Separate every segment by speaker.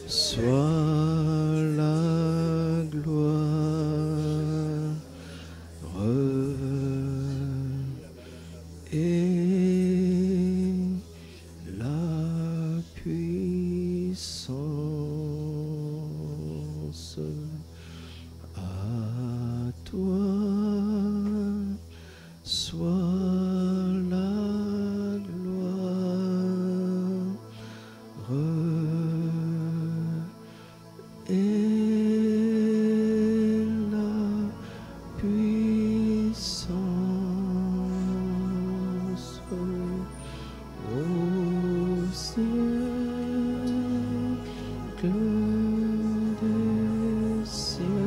Speaker 1: soit la gloire et la puissance à toi, soit la gloire et la puissance au siècle des siècles.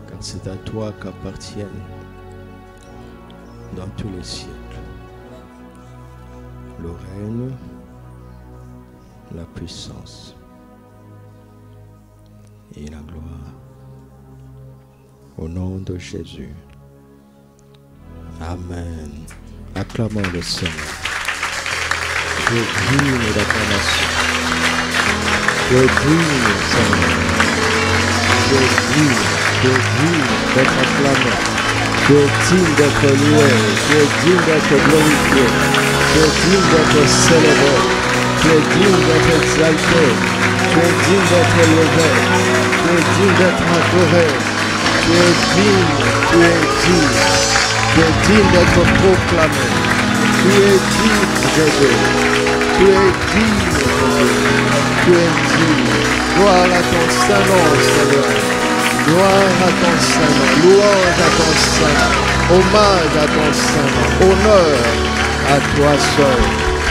Speaker 1: Car c'est à toi qu'appartiennent dans tous les siècles le règne, la puissance et la gloire. Au nom de Jésus. Amen. Acclamons le Seigneur. Tu es digne d'acclamation. Tu es digne, Seigneur. Tu es digne d'être acclamé. Tu es digne d'être loué. Tu es digne d'être glorifié. Tu es digne d'être célébré. Tu es digne d'être exalté. Tu es digne d'être élevé. Tu es digne d'être adoré. Tu es digne. Tu es digne. Tu es digne d'être proclamé. Tu es digne, Jésus. Tu es digne, Jésus. Tu es digne. Gloire à ton Saint-Nom, Seigneur. Gloire à ton Saint-Nom. Louange à ton Saint-Nom. Hommage à ton Saint-Nom. Honneur à toi seul.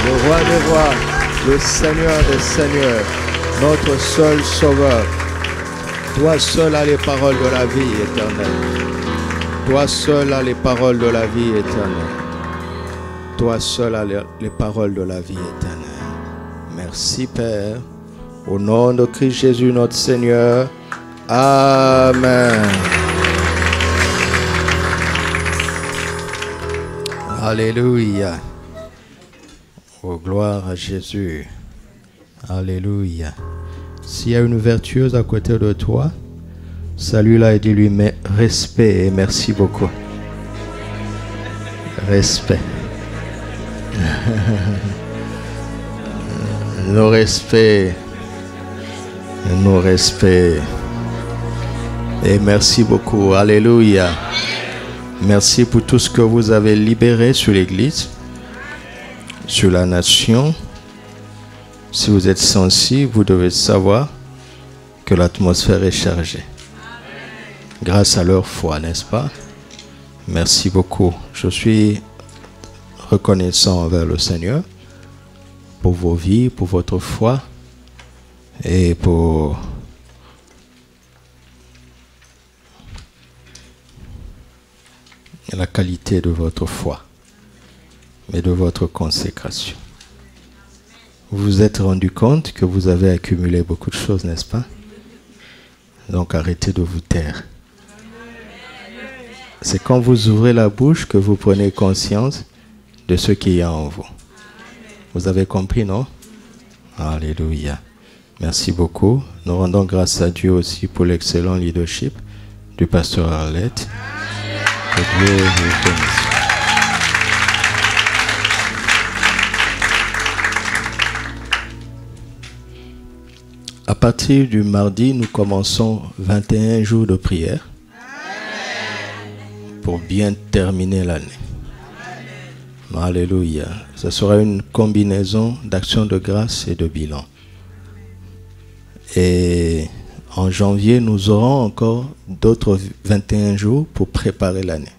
Speaker 1: Le roi des rois, le Seigneur des seigneurs, notre seul sauveur. Toi seul as les paroles de la vie éternelle. Toi seul as les paroles de la vie éternelle. Toi seul as les paroles de la vie éternelle. Merci Père. Au nom de Christ Jésus notre Seigneur. Amen. Alléluia. Oh, gloire à Jésus. Alléluia. S'il y a une vertueuse à côté de toi, salue-la et dis-lui respect et merci beaucoup. Respect. Nos respects. Nos respects. Et merci beaucoup. Alléluia. Merci pour tout ce que vous avez libéré sur l'Église, sur la nation. Si vous êtes sensible, vous devez savoir que l'atmosphère est chargée. Grâce à leur foi, n'est-ce pas? Merci beaucoup. Je suis reconnaissant envers le Seigneur pour vos vies, pour votre foi et pour la qualité de votre foi et de votre consécration. Vous vous êtes rendu compte que vous avez accumulé beaucoup de choses, n'est-ce pas? Donc arrêtez de vous taire. C'est quand vous ouvrez la bouche que vous prenez conscience de ce qu'il y a en vous. Vous avez compris, non? Alléluia. Merci beaucoup. Nous rendons grâce à Dieu aussi pour l'excellent leadership du pasteur Arlette. Que Dieu vous bénisse. À partir du mardi, nous commençons 21 jours de prière pour bien terminer l'année. Alléluia. Ce sera une combinaison d'action de grâce et de bilan. Et en janvier, nous aurons encore d'autres 21 jours pour préparer l'année.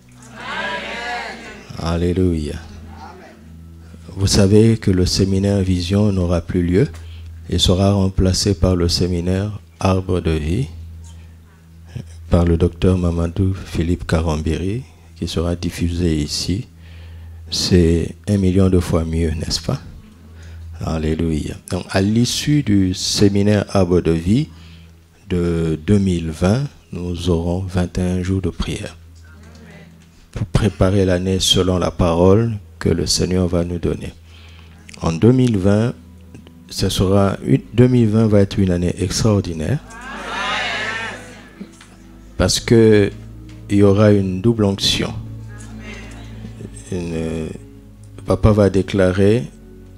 Speaker 1: Alléluia. Vous savez que le séminaire Vision n'aura plus lieu et sera remplacé par le séminaire Arbre de vie par le docteur Mamadou Philippe Karambiri qui sera diffusé ici. C'est 1 million de fois mieux, n'est-ce pas? Alléluia. Donc à l'issue du séminaire Arbre de vie de 2020, nous aurons 21 jours de prière pour préparer l'année selon la parole que le Seigneur va nous donner. En 2020, 2020 va être une année extraordinaire parce que il y aura une double onction. Papa va déclarer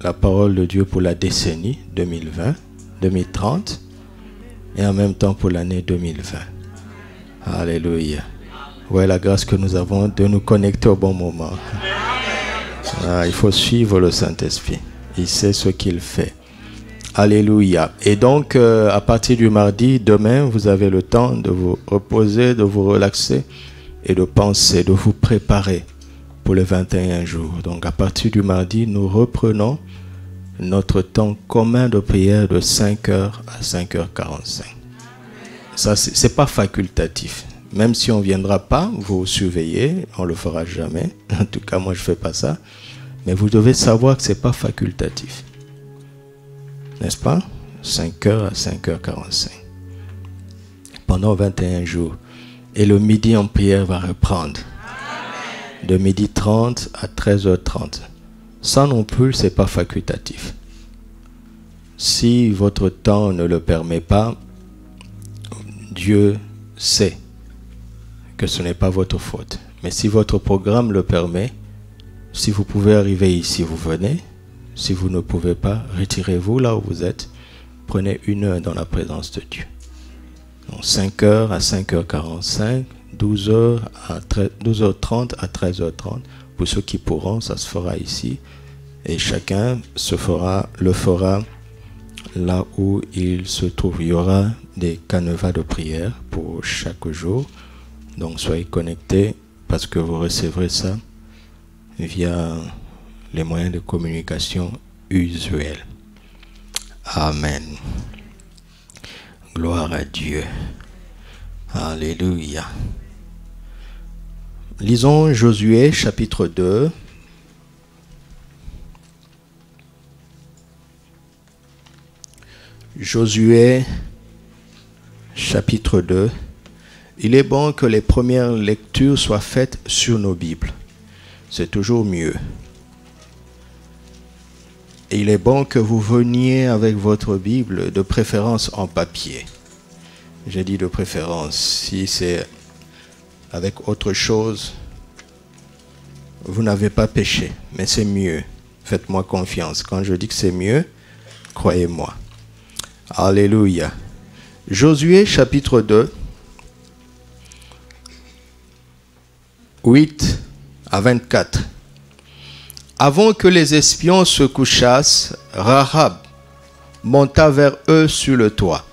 Speaker 1: la parole de Dieu pour la décennie 2020, 2030 et en même temps pour l'année 2020. Alléluia. Ouais, la grâce que nous avons de nous connecter au bon moment. Il faut suivre le Saint-Esprit. Il sait ce qu'il fait. Alléluia. Et donc, à partir du mardi, demain, vous avez le temps de vous reposer, de vous relaxer et de penser, de vous préparer pour les 21 jours. Donc, à partir du mardi, nous reprenons notre temps commun de prière de 5h à 5h45. Ça, c'est pas facultatif. Même si on ne viendra pas, vous surveillez, on ne le fera jamais. En tout cas, moi, je ne fais pas ça. Mais vous devez savoir que ce n'est pas facultatif. N'est-ce pas? 5h à 5h45. Pendant 21 jours. Et le midi en prière va reprendre. De 12h30 à 13h30. Ça non plus, ce n'est pas facultatif. Si votre temps ne le permet pas, Dieu sait que ce n'est pas votre faute. Mais si votre programme le permet, si vous pouvez arriver ici, vous venez. Si vous ne pouvez pas, retirez-vous là où vous êtes. Prenez 1 heure dans la présence de Dieu. Donc 5h à 5h45, 12h30 à 13h30. Pour ceux qui pourront, ça se fera ici. Et chacun le fera là où il se trouve. Il y aura des canevas de prière pour chaque jour. Donc soyez connectés parce que vous recevrez ça via les moyens de communication usuels. Amen. Gloire à Dieu. Alléluia. Lisons Josué chapitre 2. Josué chapitre 2. Il est bon que les premières lectures soient faites sur nos Bibles. C'est toujours mieux. Et il est bon que vous veniez avec votre Bible, de préférence en papier. J'ai dit de préférence. Si c'est avec autre chose, vous n'avez pas péché, mais c'est mieux. Faites-moi confiance. Quand je dis que c'est mieux, croyez-moi. Alléluia. Josué chapitre 2, 8 à 24. Avant que les espions se couchassent, Rahab monta vers eux sur le toit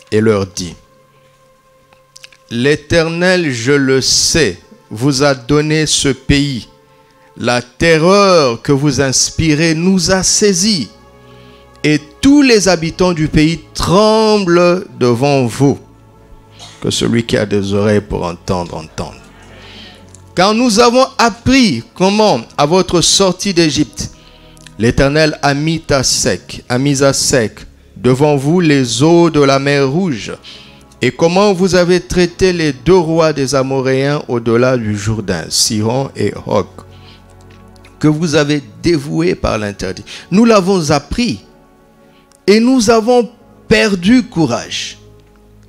Speaker 1: et leur dit: L'Éternel, je le sais, vous a donné ce pays. La terreur que vous inspirez nous a saisis, et tous les habitants du pays tremblent devant vous. Que celui qui a des oreilles pour entendre, entende. Car nous avons appris comment, à votre sortie d'Égypte, L'Éternel a mis à sec devant vous les eaux de la mer Rouge. Et comment vous avez traité les deux rois des Amoréens au-delà du Jourdain, Sihon et Og, que vous avez dévoués par l'interdit. Nous l'avons appris et nous avons perdu courage.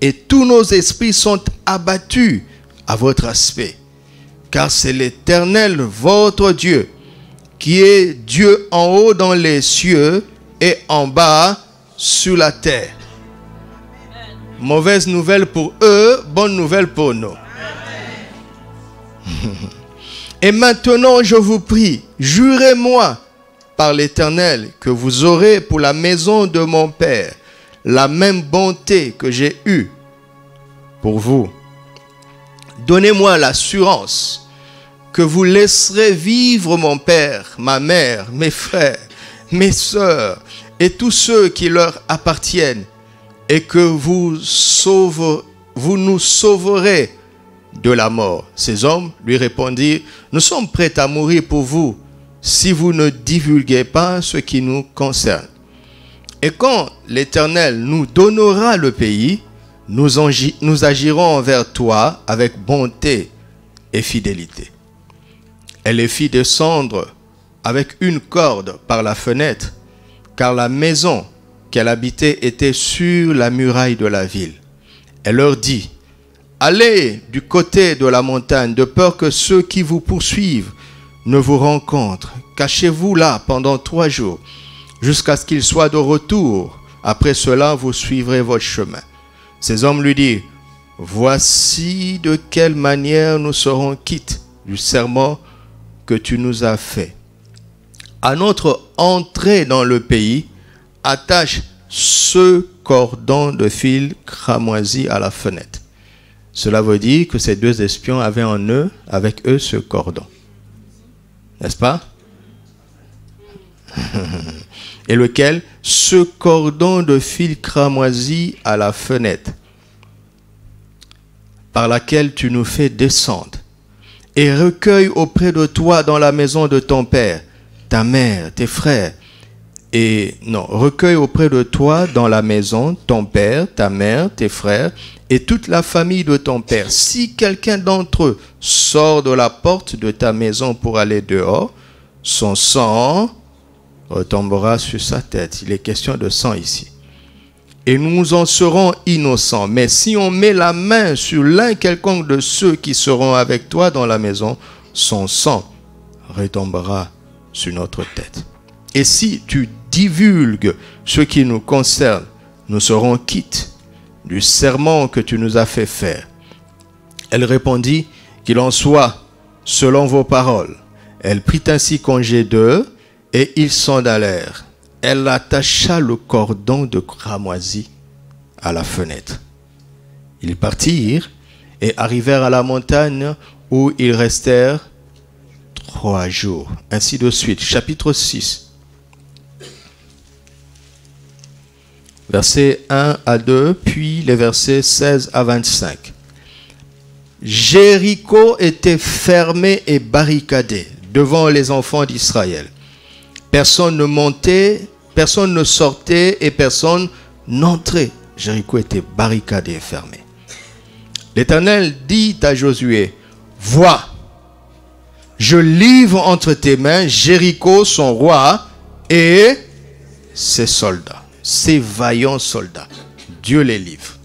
Speaker 1: Et tous nos esprits sont abattus à votre aspect. Car c'est l'Éternel, votre Dieu, qui est Dieu en haut dans les cieux et en bas sur la terre. Mauvaise nouvelle pour eux, bonne nouvelle pour nous. Et maintenant, je vous prie, jurez-moi par l'Éternel que vous aurez pour la maison de mon Père la même bonté que j'ai eue pour vous. Donnez-moi l'assurance que vous laisserez vivre mon père, ma mère, mes frères, mes sœurs et tous ceux qui leur appartiennent, et que vous nous sauverez de la mort. Ces hommes lui répondirent, nous sommes prêts à mourir pour vous si vous ne divulguez pas ce qui nous concerne. Et quand l'Éternel nous donnera le pays, nous agirons envers toi avec bonté et fidélité. Elle les fit descendre avec une corde par la fenêtre, car la maison qu'elle habitait était sur la muraille de la ville. Elle leur dit, allez du côté de la montagne, de peur que ceux qui vous poursuivent ne vous rencontrent. Cachez-vous là pendant 3 jours, jusqu'à ce qu'ils soient de retour. Après cela, vous suivrez votre chemin. Ces hommes lui dirent, voici de quelle manière nous serons quittes du serment que tu nous as fait. À notre entrée dans le pays, attache ce cordon de fil cramoisi à la fenêtre. Cela veut dire que ces 2 espions avaient avec eux ce cordon. N'est-ce pas? Et lequel? Ce cordon de fil cramoisi à la fenêtre, par laquelle tu nous fais descendre, et recueille auprès de toi dans la maison de ton père, ta mère, tes frères, recueille auprès de toi dans la maison ton père, ta mère, tes frères, et toute la famille de ton père. Si quelqu'un d'entre eux sort de la porte de ta maison pour aller dehors, son sang retombera sur sa tête. Il est question de sang ici. Et nous en serons innocents. Mais si on met la main sur l'un quelconque de ceux qui seront avec toi dans la maison, son sang retombera sur notre tête. Et si tu divulgues ce qui nous concerne, nous serons quittes du serment que tu nous as fait faire. Elle répondit, qu'il en soit selon vos paroles. Elle prit ainsi congé d'eux, et ils s'en allèrent. Elle attacha le cordon de cramoisi à la fenêtre. Ils partirent et arrivèrent à la montagne où ils restèrent 3 jours. Ainsi de suite. Chapitre 6. Versets 1 à 2, puis les versets 16 à 25. Jéricho était fermé et barricadé devant les enfants d'Israël. Personne ne montait, personne ne sortait et personne n'entrait. Jéricho était barricadé et fermé. L'Éternel dit à Josué, vois, je livre entre tes mains Jéricho, son roi, et ses soldats, ses vaillants soldats. Dieu les livre.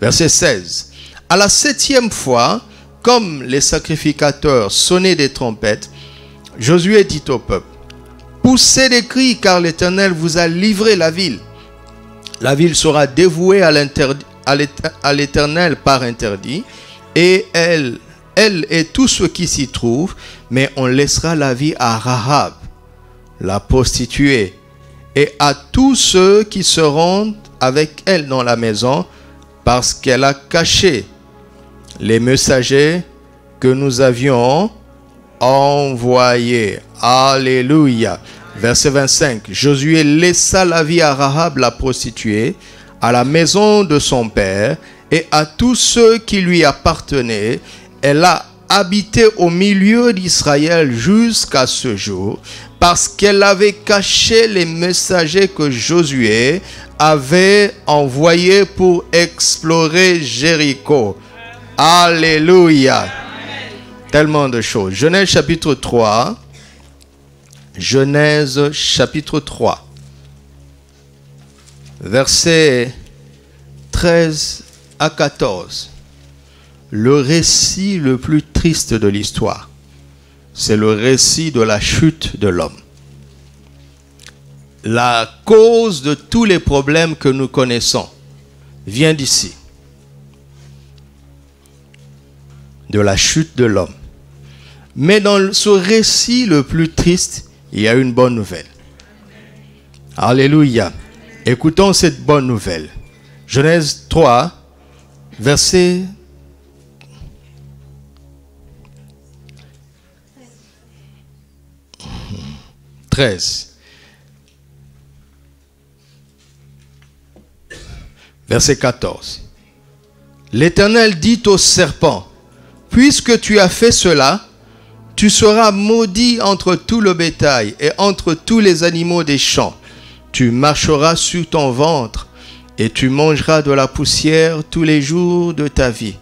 Speaker 1: Verset 16. À la 7e fois, comme les sacrificateurs sonnaient des trompettes, Josué dit au peuple, poussez des cris, car l'Éternel vous a livré la ville. La ville sera dévouée à l'Éternel par interdit, et elle et tout ce qui s'y trouve, mais on laissera la vie à Rahab, la prostituée, et à tous ceux qui seront avec elle dans la maison, parce qu'elle a caché les messagers que nous avions envoyés. Alléluia. Verset 25. Josué laissa la vie à Rahab la prostituée, à la maison de son père et à tous ceux qui lui appartenaient. Elle a habité au milieu d'Israël jusqu'à ce jour,
Speaker 2: parce qu'elle avait caché les messagers que Josué avait envoyés pour explorer Jéricho. Alléluia. Amen. Tellement de choses. Genèse chapitre 3. Genèse chapitre 3. Versets 13 à 14. Le récit le plus triste de l'histoire. C'est le récit de la chute de l'homme. La cause de tous les problèmes que nous connaissons vient d'ici. De la chute de l'homme. Mais dans ce récit le plus triste, il y a une bonne nouvelle. Alléluia. Écoutons cette bonne nouvelle. Genèse 3, verset 13. Verset 14. L'Éternel dit au serpent, puisque tu as fait cela, tu seras maudit entre tout le bétail et entre tous les animaux des champs. Tu marcheras sur ton ventre et tu mangeras de la poussière tous les jours de ta vie.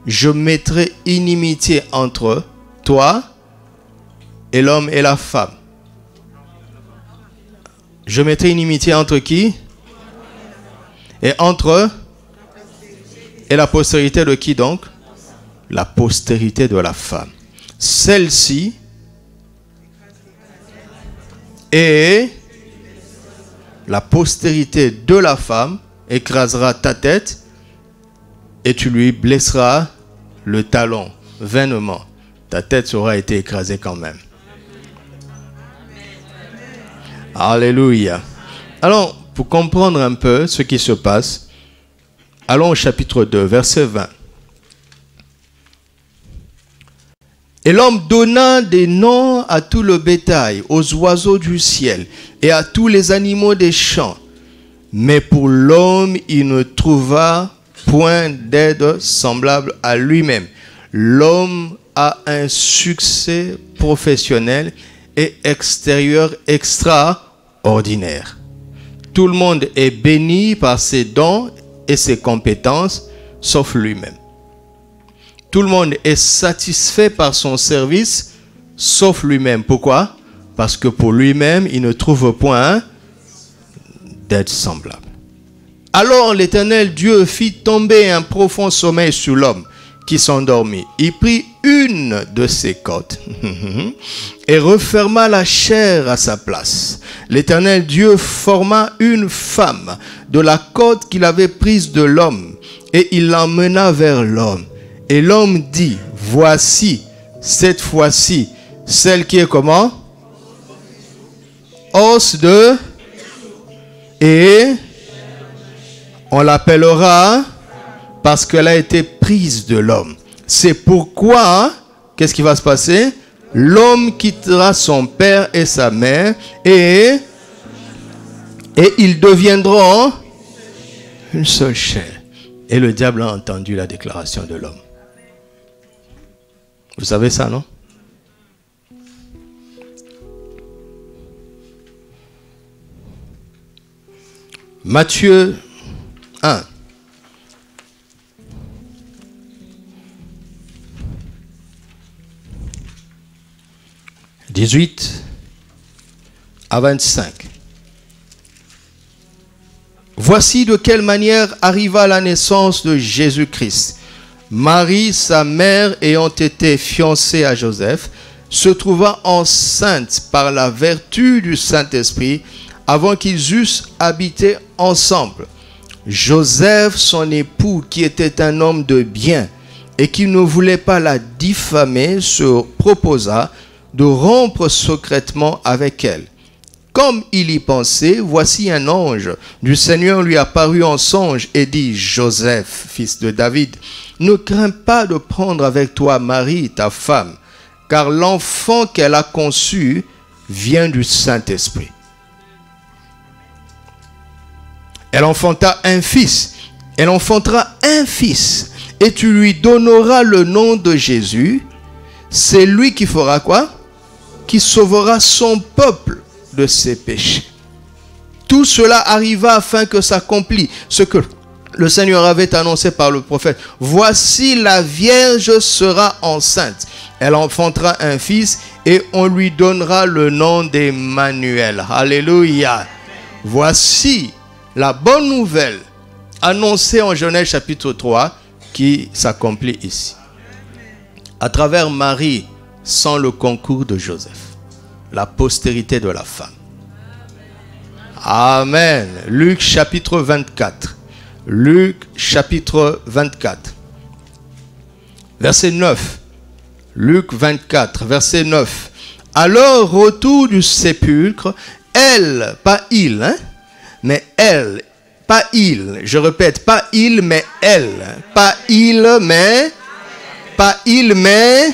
Speaker 2: Je mettrai inimitié entre toi et l'homme et la femme. Je mettrai inimitié entre qui? Et entre? Et la postérité de qui donc? La postérité de la femme. Celle-ci et la postérité de la femme écrasera ta tête et tu lui blesseras le talon vainement. Ta tête aura été écrasée quand même. Alléluia. Alors, pour comprendre un peu ce qui se passe, allons au chapitre 2, verset 20. Et l'homme donna des noms à tout le bétail, aux oiseaux du ciel et à tous les animaux des champs. Mais pour l'homme, il ne trouva point d'aide semblable à lui-même. L'homme a un succès professionnel et extérieur extraordinaire. Tout le monde est béni par ses dons et ses compétences, sauf lui-même. Tout le monde est satisfait par son service, sauf lui-même. Pourquoi? Parce que pour lui-même, il ne trouve point d'aide semblable. Alors l'Éternel Dieu fit tomber un profond sommeil sur l'homme qui s'endormit. Il prit une de ses côtes et referma la chair à sa place. L'Éternel Dieu forma une femme de la côte qu'il avait prise de l'homme et il l'emmena vers l'homme. Et l'homme dit, voici, cette fois-ci, celle qui est comment? Os de... Et on l'appellera parce qu'elle a été prise de l'homme. C'est pourquoi, qu'est-ce qui va se passer? L'homme quittera son père et sa mère et ils deviendront une seule chair. Et le diable a entendu la déclaration de l'homme. Vous savez ça, non? Matthieu 1. « 18 à 25. Voici de quelle manière arriva la naissance de Jésus-Christ. Marie, sa mère, ayant été fiancée à Joseph, se trouva enceinte par la vertu du Saint-Esprit avant qu'ils eussent habité ensemble. Joseph, son époux, qui était un homme de bien et qui ne voulait pas la diffamer, se proposa de rompre secrètement avec elle. Comme il y pensait, voici un ange du Seigneur lui apparut en songe et dit, Joseph, fils de David, ne crains pas de prendre avec toi Marie, ta femme, car l'enfant qu'elle a conçu vient du Saint-Esprit. Elle enfanta un fils, elle enfantera un fils, et tu lui donneras le nom de Jésus. C'est lui qui fera quoi? qui sauvera son peuple de ses péchés. Tout cela arriva afin que s'accomplisse ce que le Seigneur avait annoncé par le prophète. Voici, la Vierge sera enceinte. Elle enfantera un fils et on lui donnera le nom d'Emmanuel. Alléluia. Voici la bonne nouvelle annoncée en Genèse chapitre 3 qui s'accomplit ici. À travers Marie, sans le concours de Joseph, la postérité de la femme. Amen. Luc chapitre 24. Luc chapitre 24. Verset 9. Luc 24, verset 9. Alors, retour du sépulcre, elle, pas il, hein, mais elle, pas il, je répète, pas il, mais elle, pas il, mais, pas il, mais,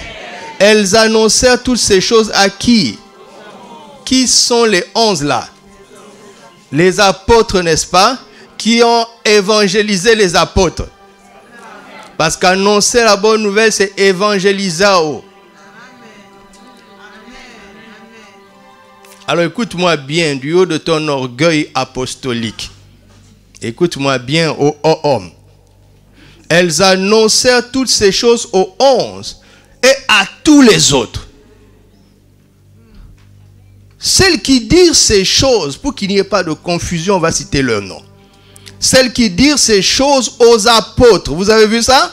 Speaker 2: elles annoncèrent toutes ces choses à qui? Qui sont les 11 là? Les apôtres, n'est-ce pas? Qui ont évangélisé les apôtres. Parce qu'annoncer la bonne nouvelle, c'est évangélisao. Alors écoute-moi bien, du haut de ton orgueil apostolique. Écoute-moi bien, ô homme. Elles annoncèrent toutes ces choses aux 11 et à tous les autres. Celles qui dirent ces choses, pour qu'il n'y ait pas de confusion, on va citer leur nom. Celles qui dirent ces choses aux apôtres, vous avez vu ça?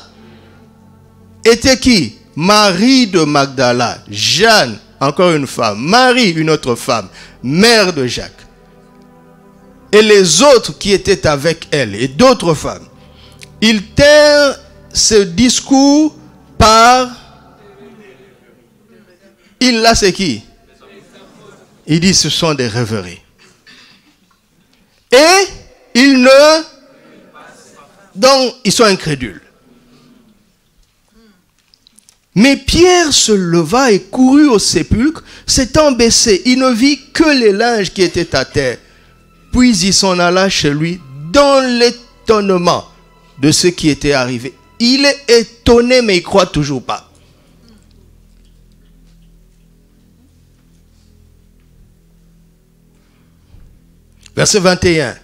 Speaker 2: Étaient qui? Marie de Magdala, Jeanne, encore une femme, Marie, une autre femme, mère de Jacques. Et les autres qui étaient avec elle, et d'autres femmes. Ils tinrent ce discours par... Il là, c'est qui? Il dit ce sont des rêveries. Et ils ne... Donc, ils sont incrédules. Mais Pierre se leva et courut au sépulcre, s'étant baissé. Il ne vit que les linges qui étaient à terre. Puis il s'en alla chez lui dans l'étonnement de ce qui était arrivé. Il est étonné, mais il ne croit toujours pas. Verset 21.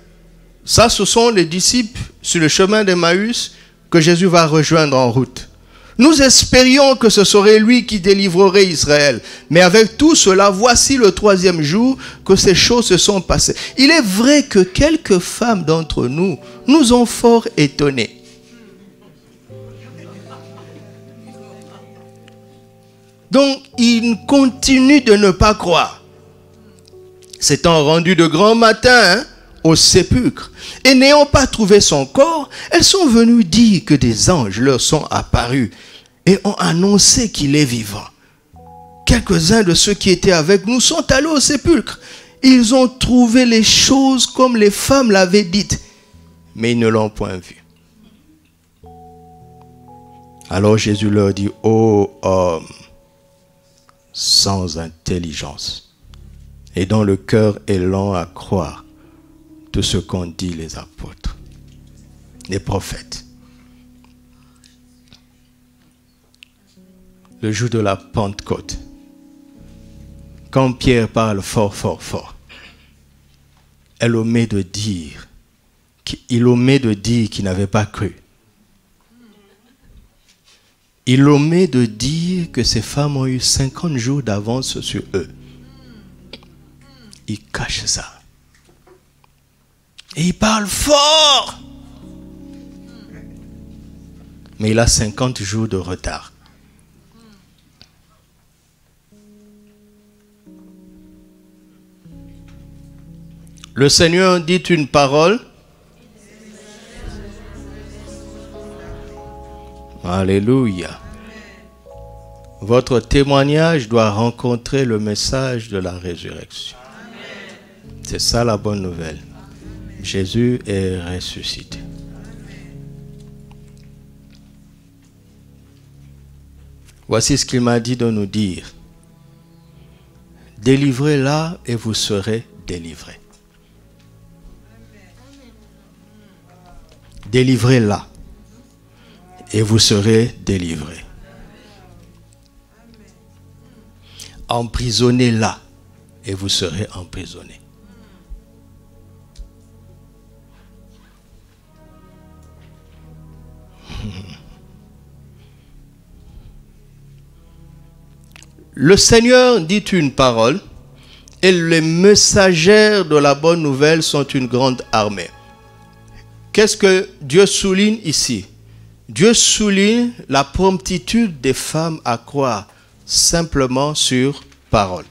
Speaker 2: Ça, ce sont les disciples sur le chemin d'Emmaüs que Jésus va rejoindre en route. Nous espérions que ce serait lui qui délivrerait Israël. Mais avec tout cela, voici le 3e jour que ces choses se sont passées. Il est vrai que quelques femmes d'entre nous nous ont fort étonnés. Donc, ils continuent de ne pas croire. S'étant rendues de grand matin, hein, au sépulcre, et n'ayant pas trouvé son corps, elles sont venues dire que des anges leur sont apparus et ont annoncé qu'il est vivant. Quelques-uns de ceux qui étaient avec nous sont allés au sépulcre. Ils ont trouvé les choses comme les femmes l'avaient dites, mais ils ne l'ont point vu. Alors Jésus leur dit, ô homme sans intelligence, et dont le cœur est lent à croire tout ce qu'ont dit les apôtres, les prophètes. Le jour de la Pentecôte, quand Pierre parle fort, fort, fort, il omet de dire qu'il n'avait pas cru. Il omet de dire que ces femmes ont eu 50 jours d'avance sur eux. Il cache ça. Et il parle fort. Mais il a 50 jours de retard. Le Seigneur dit une parole. Alléluia. Votre témoignage doit rencontrer le message de la résurrection. C'est ça la bonne nouvelle. Jésus est ressuscité. Voici ce qu'il m'a dit de nous dire. Délivrez-la et vous serez délivrés. Délivrez-la et vous serez délivrés. emprisonnez là et vous serez emprisonnés. Le Seigneur dit une parole et les messagères de la bonne nouvelle sont une grande armée. Qu'est-ce que Dieu souligne ici? Dieu souligne la promptitude des femmes à croire simplement sur parole.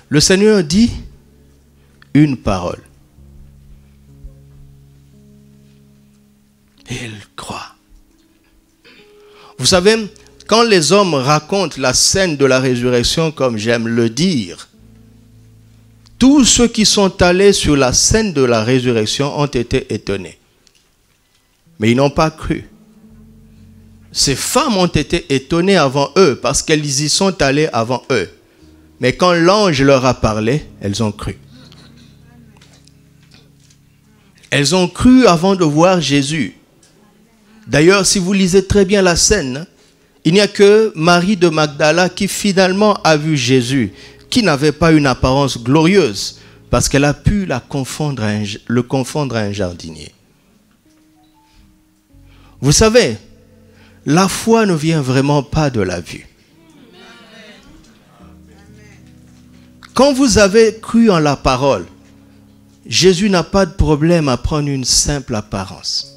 Speaker 2: Le Seigneur dit une parole. Et elles croient. Vous savez, quand les hommes racontent la scène de la résurrection, comme j'aime le dire, tous ceux qui sont allés sur la scène de la résurrection ont été étonnés. Mais ils n'ont pas cru. Ces femmes ont été étonnées avant eux parce qu'elles y sont allées avant eux. Mais quand l'ange leur a parlé, elles ont cru. Elles ont cru avant de voir Jésus. D'ailleurs, si vous lisez très bien la scène, il n'y a que Marie de Magdala qui finalement a vu Jésus, qui n'avait pas une apparence glorieuse, parce qu'elle a pu le confondre à un jardinier. Vous savez, la foi ne vient vraiment pas de la vue. Quand vous avez cru en la parole, Jésus n'a pas de problème à prendre une simple apparence.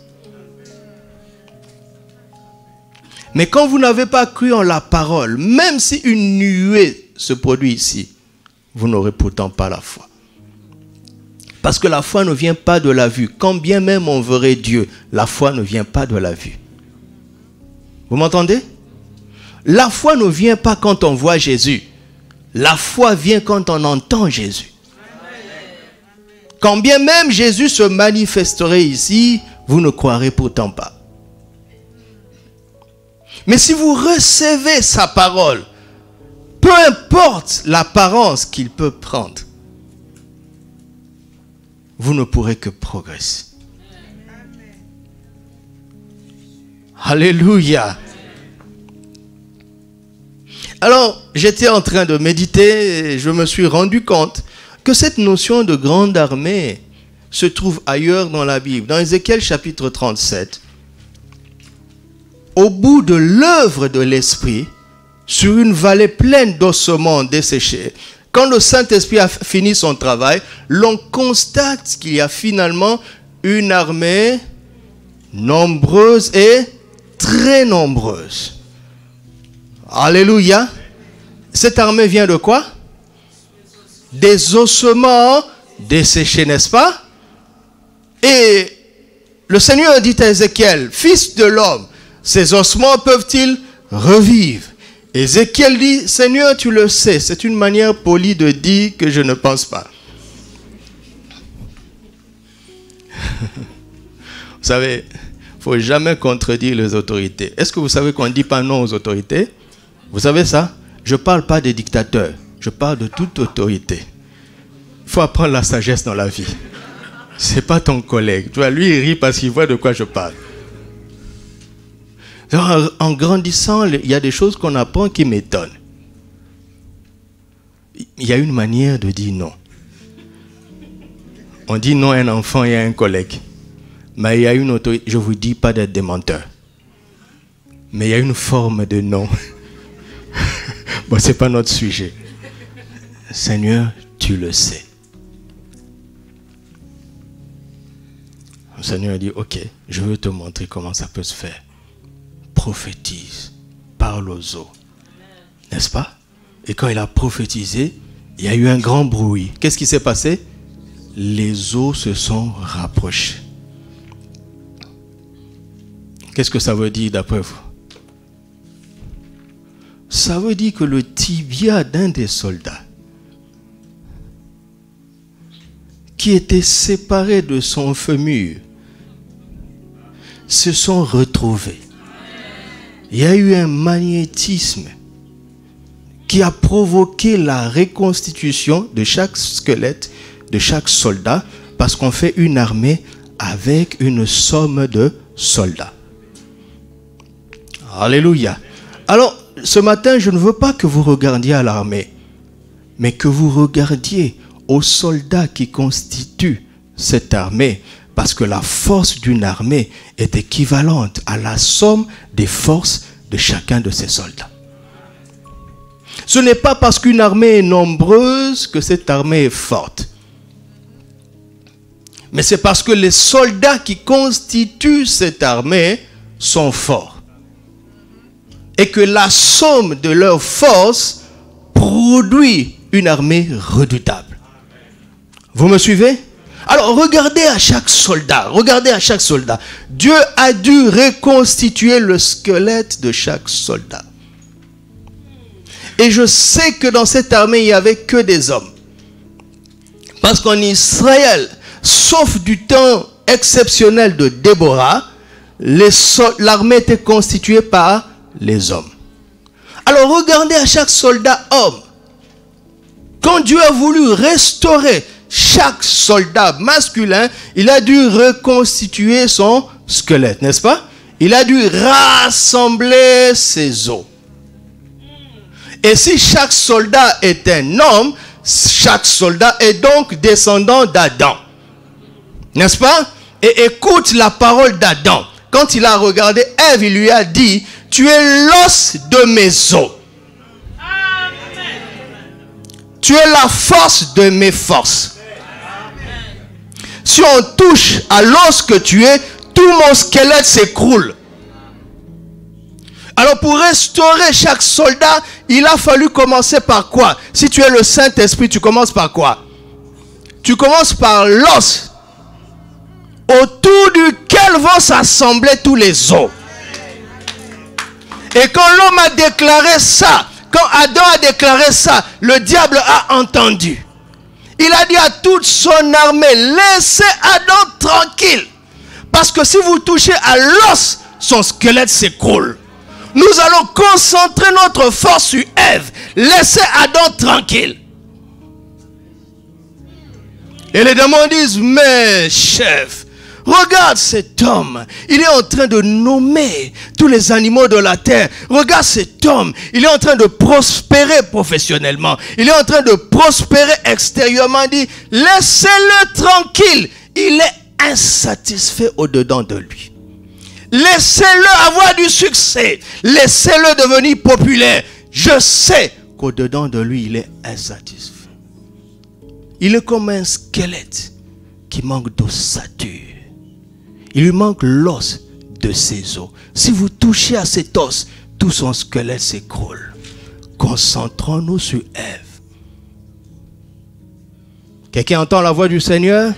Speaker 2: Mais quand vous n'avez pas cru en la parole, même si une nuée se produit ici, vous n'aurez pourtant pas la foi. Parce que la foi ne vient pas de la vue. Quand bien même on verrait Dieu, la foi ne vient pas de la vue. Vous m'entendez? La foi ne vient pas quand on voit Jésus. La foi vient quand on entend Jésus. Quand bien même Jésus se manifesterait ici, vous ne croirez pourtant pas. Mais si vous recevez sa parole, peu importe l'apparence qu'il peut prendre, vous ne pourrez que progresser. Alléluia. Alors, j'étais en train de méditer et je me suis rendu compte que cette notion de grande armée se trouve ailleurs dans la Bible. Dans Ézéchiel chapitre 37, au bout de l'œuvre de l'Esprit, sur une vallée pleine d'ossements desséchés, quand le Saint-Esprit a fini son travail, l'on constate qu'il y a finalement une armée nombreuse et très nombreuse. Alléluia. Cette armée vient de quoi? Des ossements desséchés, n'est-ce pas? Et le Seigneur dit à Ézéchiel, fils de l'homme, ces ossements peuvent-ils revivre? Ézéchiel dit, Seigneur, tu le sais. C'est une manière polie de dire que je ne pense pas. Vous savez, il ne faut jamais contredire les autorités. Est-ce que vous savez qu'on ne dit pas non aux autorités? Vous savez ça? Je ne parle pas des dictateurs. Je parle de toute autorité. Il faut apprendre la sagesse dans la vie. Ce n'est pas ton collègue. Tu vois, lui, il rit parce qu'il voit de quoi je parle. En grandissant, il y a des choses qu'on apprend qui m'étonnent. Il y a une manière de dire non. On dit non à un enfant et à un collègue. Mais il y a une autorité. Je ne vous dis pas d'être des menteurs. Mais il y a une forme de non. Bon, ce n'est pas notre sujet. Seigneur, tu le sais. Le Seigneur dit, ok, je veux te montrer comment ça peut se faire. Prophétise, parle aux eaux. N'est-ce pas? Et quand il a prophétisé, il y a eu un grand bruit. Qu'est-ce qui s'est passé? Les eaux se sont rapprochées. Qu'est-ce que ça veut dire d'après vous? Ça veut dire que le tibia d'un des soldats qui était séparé de son fémur se sont retrouvés. Il y a eu un magnétisme qui a provoqué la reconstitution de chaque squelette, de chaque soldat, parce qu'on fait une armée avec une somme de soldats. Alléluia. Alors, ce matin, je ne veux pas que vous regardiez à l'armée, mais que vous regardiez aux soldats qui constituent cette armée, parce que la force d'une armée est équivalente à la somme des forces de chacun de ces soldats. Ce n'est pas parce qu'une armée est nombreuse que cette armée est forte. Mais c'est parce que les soldats qui constituent cette armée sont forts. Et que la somme de leurs forces produit une armée redoutable. Vous me suivez? Alors regardez à chaque soldat, Dieu a dû reconstituer le squelette de chaque soldat. Et je sais que dans cette armée, il n'y avait que des hommes. Parce qu'en Israël, sauf du temps exceptionnel de Déborah, l'armée était constituée par les hommes. Alors regardez à chaque soldat homme. Quand Dieu a voulu restaurer chaque soldat masculin, il a dû reconstituer son squelette, n'est-ce pas? Il a dû rassembler ses os. Et si chaque soldat est un homme, chaque soldat est donc descendant d'Adam. N'est-ce pas? Et écoute la parole d'Adam. Quand il a regardé Ève, il lui a dit, tu es l'os de mes os. Tu es la force de mes forces. Si on touche à l'os que tu es, tout mon squelette s'écroule. Alors pour restaurer chaque soldat, il a fallu commencer par quoi? Si tu es le Saint-Esprit, tu commences par quoi? Tu commences par l'os, autour duquel vont s'assembler tous les os. Et quand l'homme a déclaré ça, quand Adam a déclaré ça, le diable a entendu. Il a dit à toute son armée, laissez Adam tranquille. Parce que si vous touchez à l'os, son squelette s'écroule. Nous allons concentrer notre force sur Ève. Laissez Adam tranquille. Et les démons disent, mais chef, regarde cet homme. Il est en train de nommer tous les animaux de la terre. Regarde cet homme. Il est en train de prospérer professionnellement. Il est en train de prospérer extérieurement. Il dit, laissez-le tranquille. Il est insatisfait au-dedans de lui. Laissez-le avoir du succès. Laissez-le devenir populaire. Je sais qu'au-dedans de lui, il est insatisfait. Il est comme un squelette qui manque d'ossature. Il lui manque l'os de ses os. Si vous touchez à cet os, tout son squelette s'écroule. Concentrons-nous sur Ève. Quelqu'un entend la voix du Seigneur?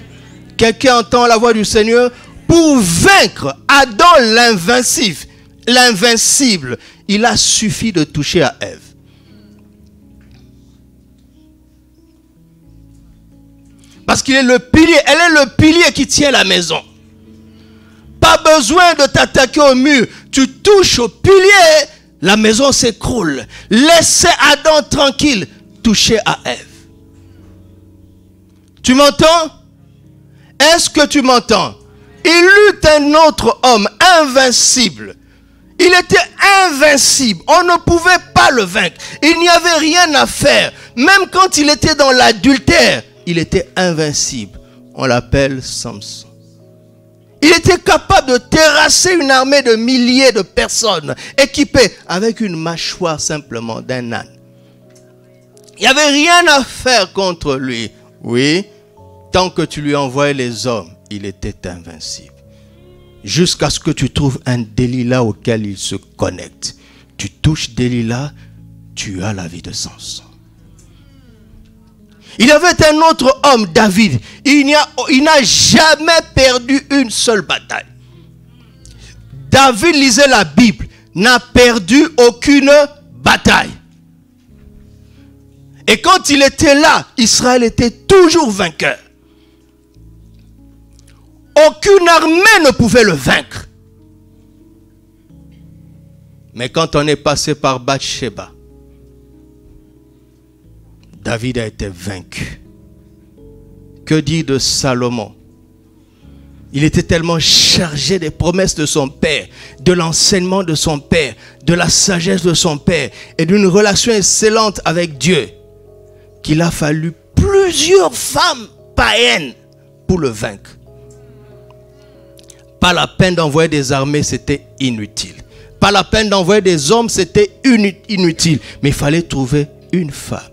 Speaker 2: Quelqu'un entend la voix du Seigneur? Pour vaincre Adam l'invincible, il a suffi de toucher à Ève. Parce qu'il est le pilier, elle est le pilier qui tient la maison. Pas besoin de t'attaquer au mur. Tu touches au pilier, la maison s'écroule. Laissez Adam tranquille, touchez à Ève. Tu m'entends? Est-ce que tu m'entends? Il eut un autre homme invincible. Il était invincible. On ne pouvait pas le vaincre. Il n'y avait rien à faire. Même quand il était dans l'adultère, il était invincible. On l'appelle Samson. Il était capable de terrasser une armée de milliers de personnes équipées avec une mâchoire simplement d'un âne. Il n'y avait rien à faire contre lui. Oui, tant que tu lui envoyais les hommes, il était invincible. Jusqu'à ce que tu trouves un Delilah auquel il se connecte. Tu touches Delilah, tu as la vie de Samson. Il y avait un autre homme, David. Il n'a jamais perdu une seule bataille. David lisait la Bible, n'a perdu aucune bataille. Et quand il était là, Israël était toujours vainqueur. Aucune armée ne pouvait le vaincre. Mais quand on est passé par Bathsheba, David a été vaincu. Que dire de Salomon? Il était tellement chargé des promesses de son père, de l'enseignement de son père, de la sagesse de son père et d'une relation excellente avec Dieu qu'il a fallu plusieurs femmes païennes pour le vaincre. Pas la peine d'envoyer des armées, c'était inutile. Pas la peine d'envoyer des hommes, c'était inutile. Mais il fallait trouver une femme,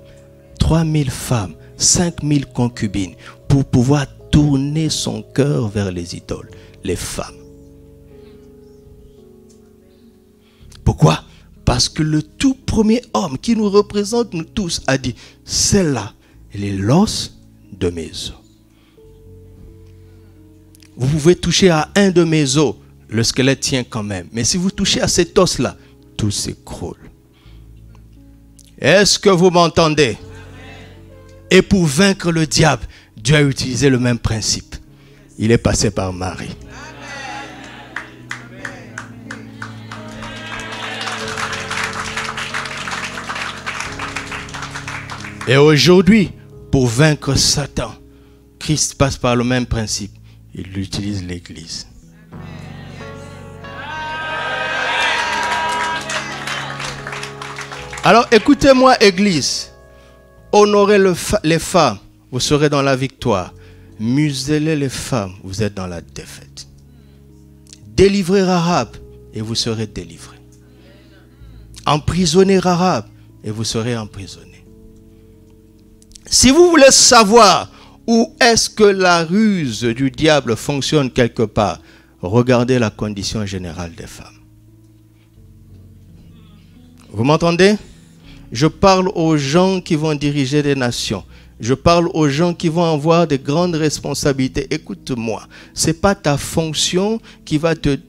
Speaker 2: 3000 femmes, 5000 concubines pour pouvoir tourner son cœur vers les idoles, les femmes. Pourquoi? Parce que le tout premier homme qui nous représente, nous tous, a dit, celle-là, elle est l'os de mes os. Vous pouvez toucher à un de mes os, le squelette tient quand même. Mais si vous touchez à cet os-là, tout s'écroule. Est-ce que vous m'entendez? Et pour vaincre le diable, Dieu a utilisé le même principe. Il est passé par Marie. Et aujourd'hui, pour vaincre Satan, Christ passe par le même principe. Il utilise l'Église. Alors écoutez-moi, Église. Honorez les femmes, vous serez dans la victoire. Muselez les femmes, vous êtes dans la défaite. Délivrez Rahab et vous serez délivrés. Emprisonnez Rahab et vous serez emprisonnés. Si vous voulez savoir où est-ce que la ruse du diable fonctionne quelque part, regardez la condition générale des femmes. Vous m'entendez? Je parle aux gens qui vont diriger des nations. Je parle aux gens qui vont avoir des grandes responsabilités. Écoute-moi, ce n'est pas ta fonction qui va te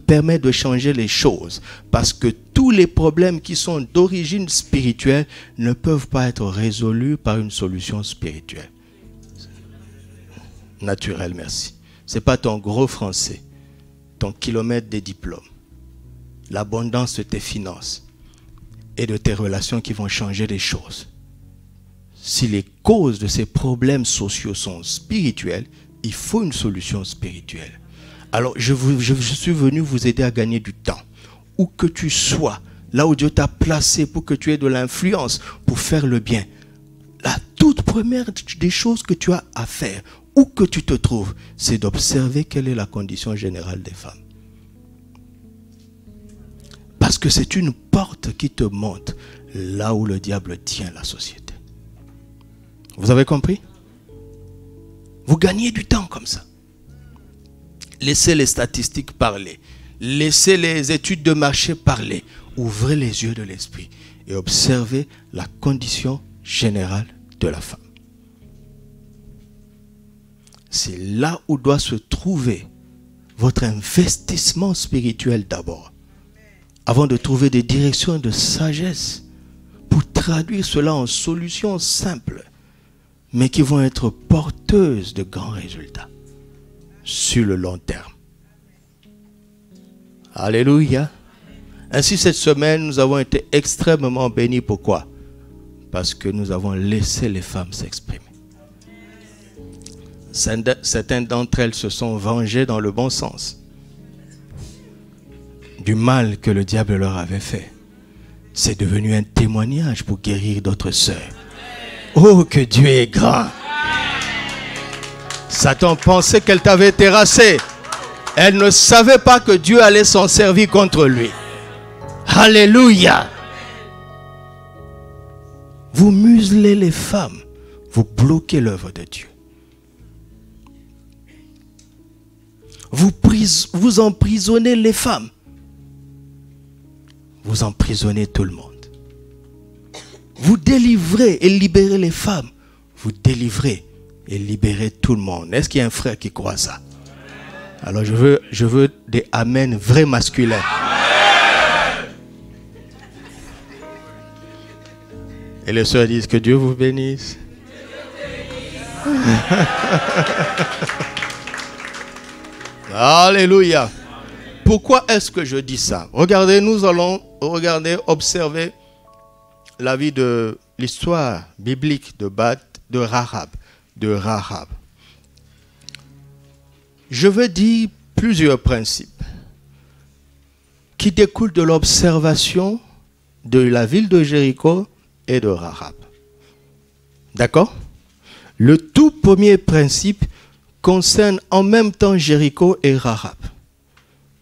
Speaker 2: permettre de changer les choses. Parce que tous les problèmes qui sont d'origine spirituelle ne peuvent pas être résolus par une solution spirituelle. Naturelle, merci. Ce n'est pas ton gros français, ton kilomètre des diplômes, l'abondance de tes finances et de tes relations qui vont changer les choses. Si les causes de ces problèmes sociaux sont spirituelles, il faut une solution spirituelle. Alors, je suis venu vous aider à gagner du temps. Où que tu sois, là où Dieu t'a placé pour que tu aies de l'influence, pour faire le bien. La toute première des choses que tu as à faire, où que tu te trouves, c'est d'observer quelle est la condition générale des femmes. Parce que c'est une porte qui te montre là où le diable tient la société. Vous avez compris? Vous gagnez du temps comme ça. Laissez les statistiques parler. Laissez les études de marché parler. Ouvrez les yeux de l'esprit et observez la condition générale de la femme. C'est là où doit se trouver votre investissement spirituel d'abord. Avant de trouver des directions de sagesse pour traduire cela en solutions simples, mais qui vont être porteuses de grands résultats sur le long terme. Alléluia. Ainsi, cette semaine, nous avons été extrêmement bénis. Pourquoi? Parce que nous avons laissé les femmes s'exprimer. Certaines d'entre elles se sont vengées dans le bon sens du mal que le diable leur avait fait. C'est devenu un témoignage pour guérir d'autres sœurs. Oh, que Dieu est grand! Satan pensait qu'elle t'avait terrassé. Elle ne savait pas que Dieu allait s'en servir contre lui. Alléluia! Vous muselez les femmes, vous bloquez l'œuvre de Dieu. Vous emprisonnez les femmes. Vous emprisonnez tout le monde. Vous délivrez et libérez les femmes. Vous délivrez et libérez tout le monde. Est-ce qu'il y a un frère qui croit ça? Alors je veux des amen vrais masculins. Amen. Et les sœurs disent que Dieu vous bénisse. Alléluia. Pourquoi est-ce que je dis ça? Regardez, nous allons observer la vie de l'histoire biblique de Rahab. je veux dire plusieurs principes qui découlent de l'observation de la ville de Jéricho et de Rahab. D'accord? Le tout premier principe concerne en même temps Jéricho et Rahab.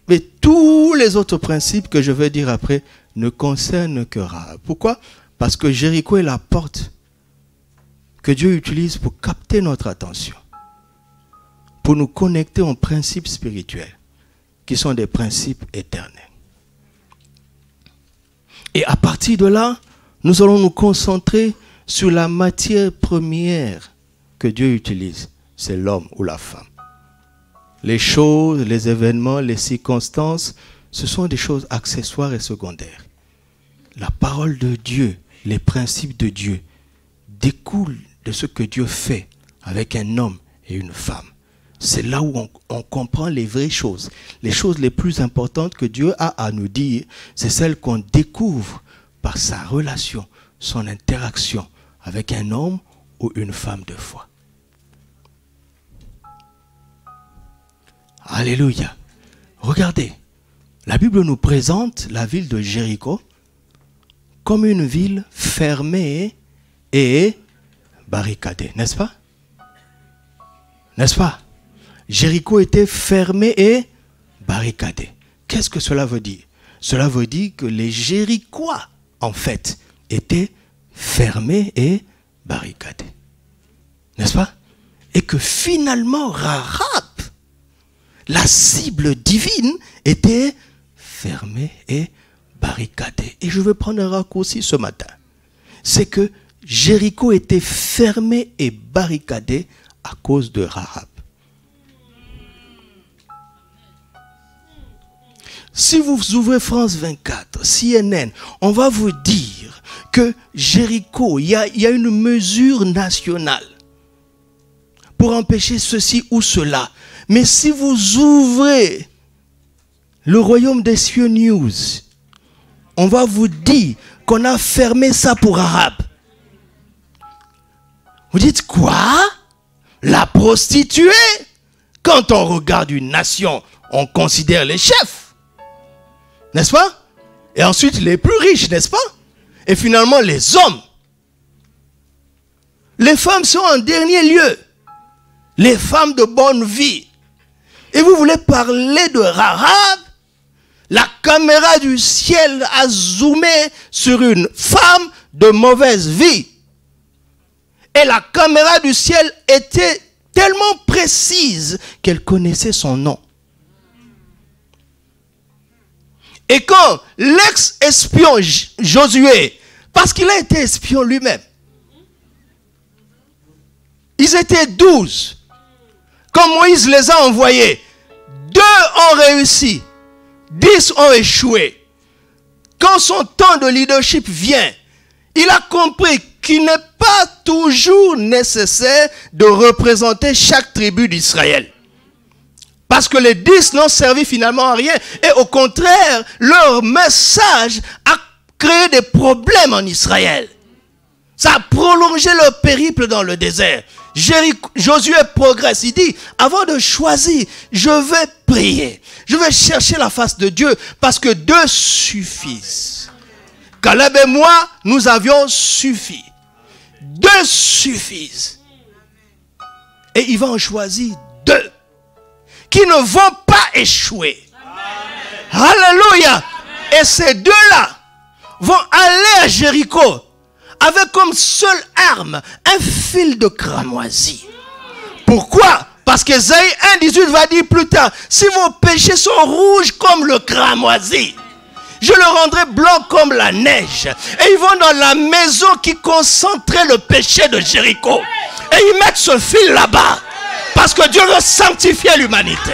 Speaker 2: Mais tous les autres principes que je vais dire après ne concernent que Rahab. Pourquoi? Parce que Jéricho est la porte que Dieu utilise pour capter notre attention, pour nous connecter aux principes spirituels, qui sont des principes éternels. Et à partir de là, nous allons nous concentrer sur la matière première que Dieu utilise. C'est l'homme ou la femme. Les choses, les événements, les circonstances, ce sont des choses accessoires et secondaires. La parole de Dieu, les principes de Dieu découlent de ce que Dieu fait avec un homme et une femme. C'est là où on comprend les vraies choses. Les choses les plus importantes que Dieu a à nous dire, c'est celles qu'on découvre par sa relation, son interaction avec un homme ou une femme de foi. Alléluia. Regardez, la Bible nous présente la ville de Jéricho comme une ville fermée et barricadée, n'est-ce pas? N'est-ce pas? Jéricho était fermé et barricadé. Qu'est-ce que cela veut dire? Cela veut dire que les Jérichois, en fait, étaient fermés et barricadés. N'est-ce pas? Et que finalement, Rahab, la cible divine, était fermée et barricadée. Et je veux prendre un raccourci ce matin. C'est que Jéricho était fermé et barricadé à cause de Rahab. Si vous ouvrez France 24, CNN, on va vous dire que Jéricho, il y a une mesure nationale pour empêcher ceci ou cela. Mais si vous ouvrez le royaume des cieux news, on va vous dire qu'on a fermé ça pour Rahab. Vous dites quoi? La prostituée? Quand on regarde une nation, on considère les chefs. N'est-ce pas? Et ensuite les plus riches, n'est-ce pas? Et finalement les hommes. Les femmes sont en dernier lieu. Les femmes de bonne vie. Et vous voulez parler de Rahab? La caméra du ciel a zoomé sur une femme de mauvaise vie. Et la caméra du ciel était tellement précise qu'elle connaissait son nom. Et quand l'ex-espion Josué, parce qu'il a été espion lui-même, ils étaient 12. Quand Moïse les a envoyés, 2 ont réussi, 10 ont échoué. Quand son temps de leadership vient, il a compris qu'il n'est pas toujours nécessaire de représenter chaque tribu d'Israël. Parce que les 10 n'ont servi finalement à rien. Et au contraire, leur message a créé des problèmes en Israël. Ça a prolongé leur périple dans le désert. Josué progresse. Il dit, avant de choisir, je vais prier. Je vais chercher la face de Dieu parce que 2 suffisent. Caleb et moi, nous avions suffi. 2 suffisent. Et il va en choisir 2 qui ne vont pas échouer. Amen. Alléluia. Amen. Et ces 2-là vont aller à Jéricho avec comme seule arme un fil de cramoisi. Pourquoi? Parce qu'Ésaïe 1,18 va dire plus tard, si vos péchés sont rouges comme le cramoisi, je le rendrai blanc comme la neige. Et ils vont dans la maison qui concentrait le péché de Jéricho. Et ils mettent ce fil là-bas. Parce que Dieu veut sanctifier l'humanité.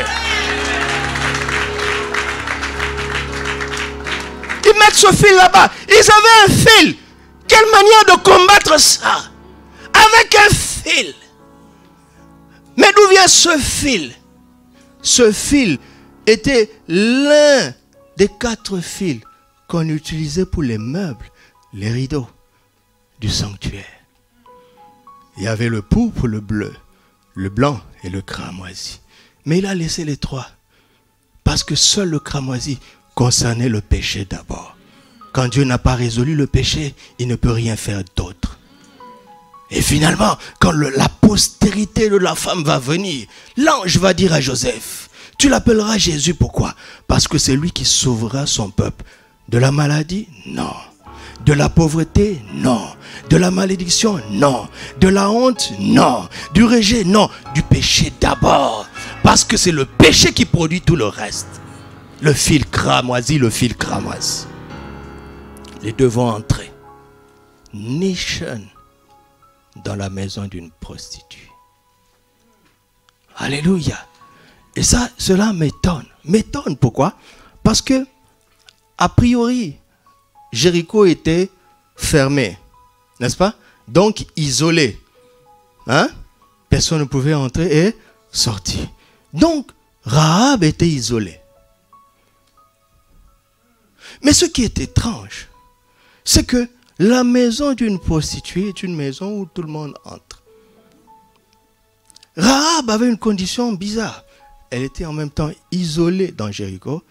Speaker 2: Ils mettent ce fil là-bas. Ils avaient un fil. Quelle manière de combattre ça? Avec un fil. Mais d'où vient ce fil? Ce fil était l'un des 4 fils qu'on utilisait pour les meubles, les rideaux du sanctuaire. Il y avait le pourpre, le bleu, le blanc et le cramoisi. Mais il a laissé les 3. Parce que seul le cramoisi concernait le péché d'abord. Quand Dieu n'a pas résolu le péché, il ne peut rien faire d'autre. Et finalement, quand la postérité de la femme va venir, l'ange va dire à Joseph, tu l'appelleras Jésus, pourquoi? Parce que c'est lui qui sauvera son peuple. De la maladie? Non. De la pauvreté? Non. De la malédiction? Non. De la honte? Non. Du rejet? Non. Du péché d'abord. Parce que c'est le péché qui produit tout le reste. Le fil cramoisi, le fil cramoisi. Les deux vont entrer. Nation dans la maison d'une prostituée. Alléluia. Et ça, cela m'étonne. M'étonne, pourquoi? Parce que, a priori, Jéricho était fermé. N'est-ce pas? Donc, isolé. Hein? Personne ne pouvait entrer et sortir. Donc, Rahab était isolée. Mais ce qui est étrange, c'est que la maison d'une prostituée est une maison où tout le monde entre. Rahab avait une condition bizarre. Elle était en même temps isolée dans Jéricho.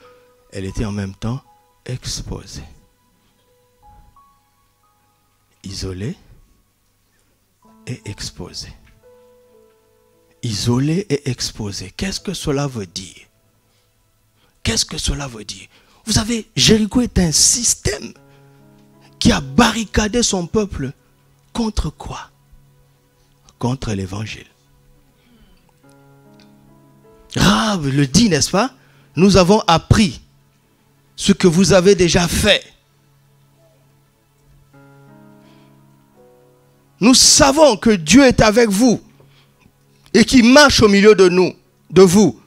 Speaker 2: Elle était en même temps exposée. Isolée et exposée. Isolée et exposée. Qu'est-ce que cela veut dire? Qu'est-ce que cela veut dire? Vous savez, Jéricho est un système qui a barricadé son peuple contre quoi? Contre l'évangile. Rahab le dit, n'est-ce pas? Nous avons appris ce que vous avez déjà fait. Nous savons que Dieu est avec vous et qu'il marche au milieu de nous, de vous.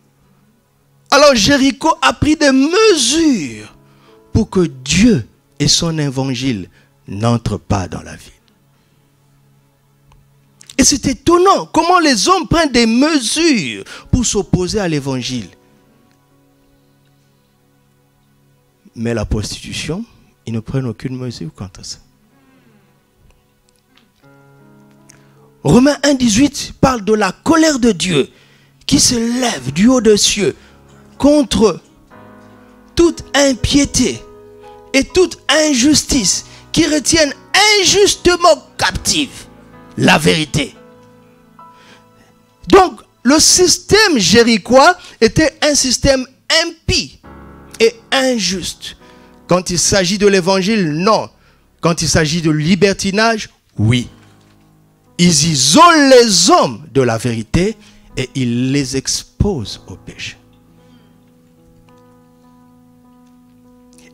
Speaker 2: Alors Jéricho a pris des mesures pour que Dieu et son évangile n'entrent pas dans la ville. Et c'est étonnant comment les hommes prennent des mesures pour s'opposer à l'évangile. Mais la prostitution, ils ne prennent aucune mesure contre ça. Romains 1,18 parle de la colère de Dieu qui se lève du haut des cieux contre toute impiété et toute injustice qui retiennent injustement captive la vérité. Donc, le système jérichois était un système impie et injuste. Quand il s'agit de l'évangile, non. Quand il s'agit de libertinage, oui. Ils isolent les hommes de la vérité et ils les exposent au péché.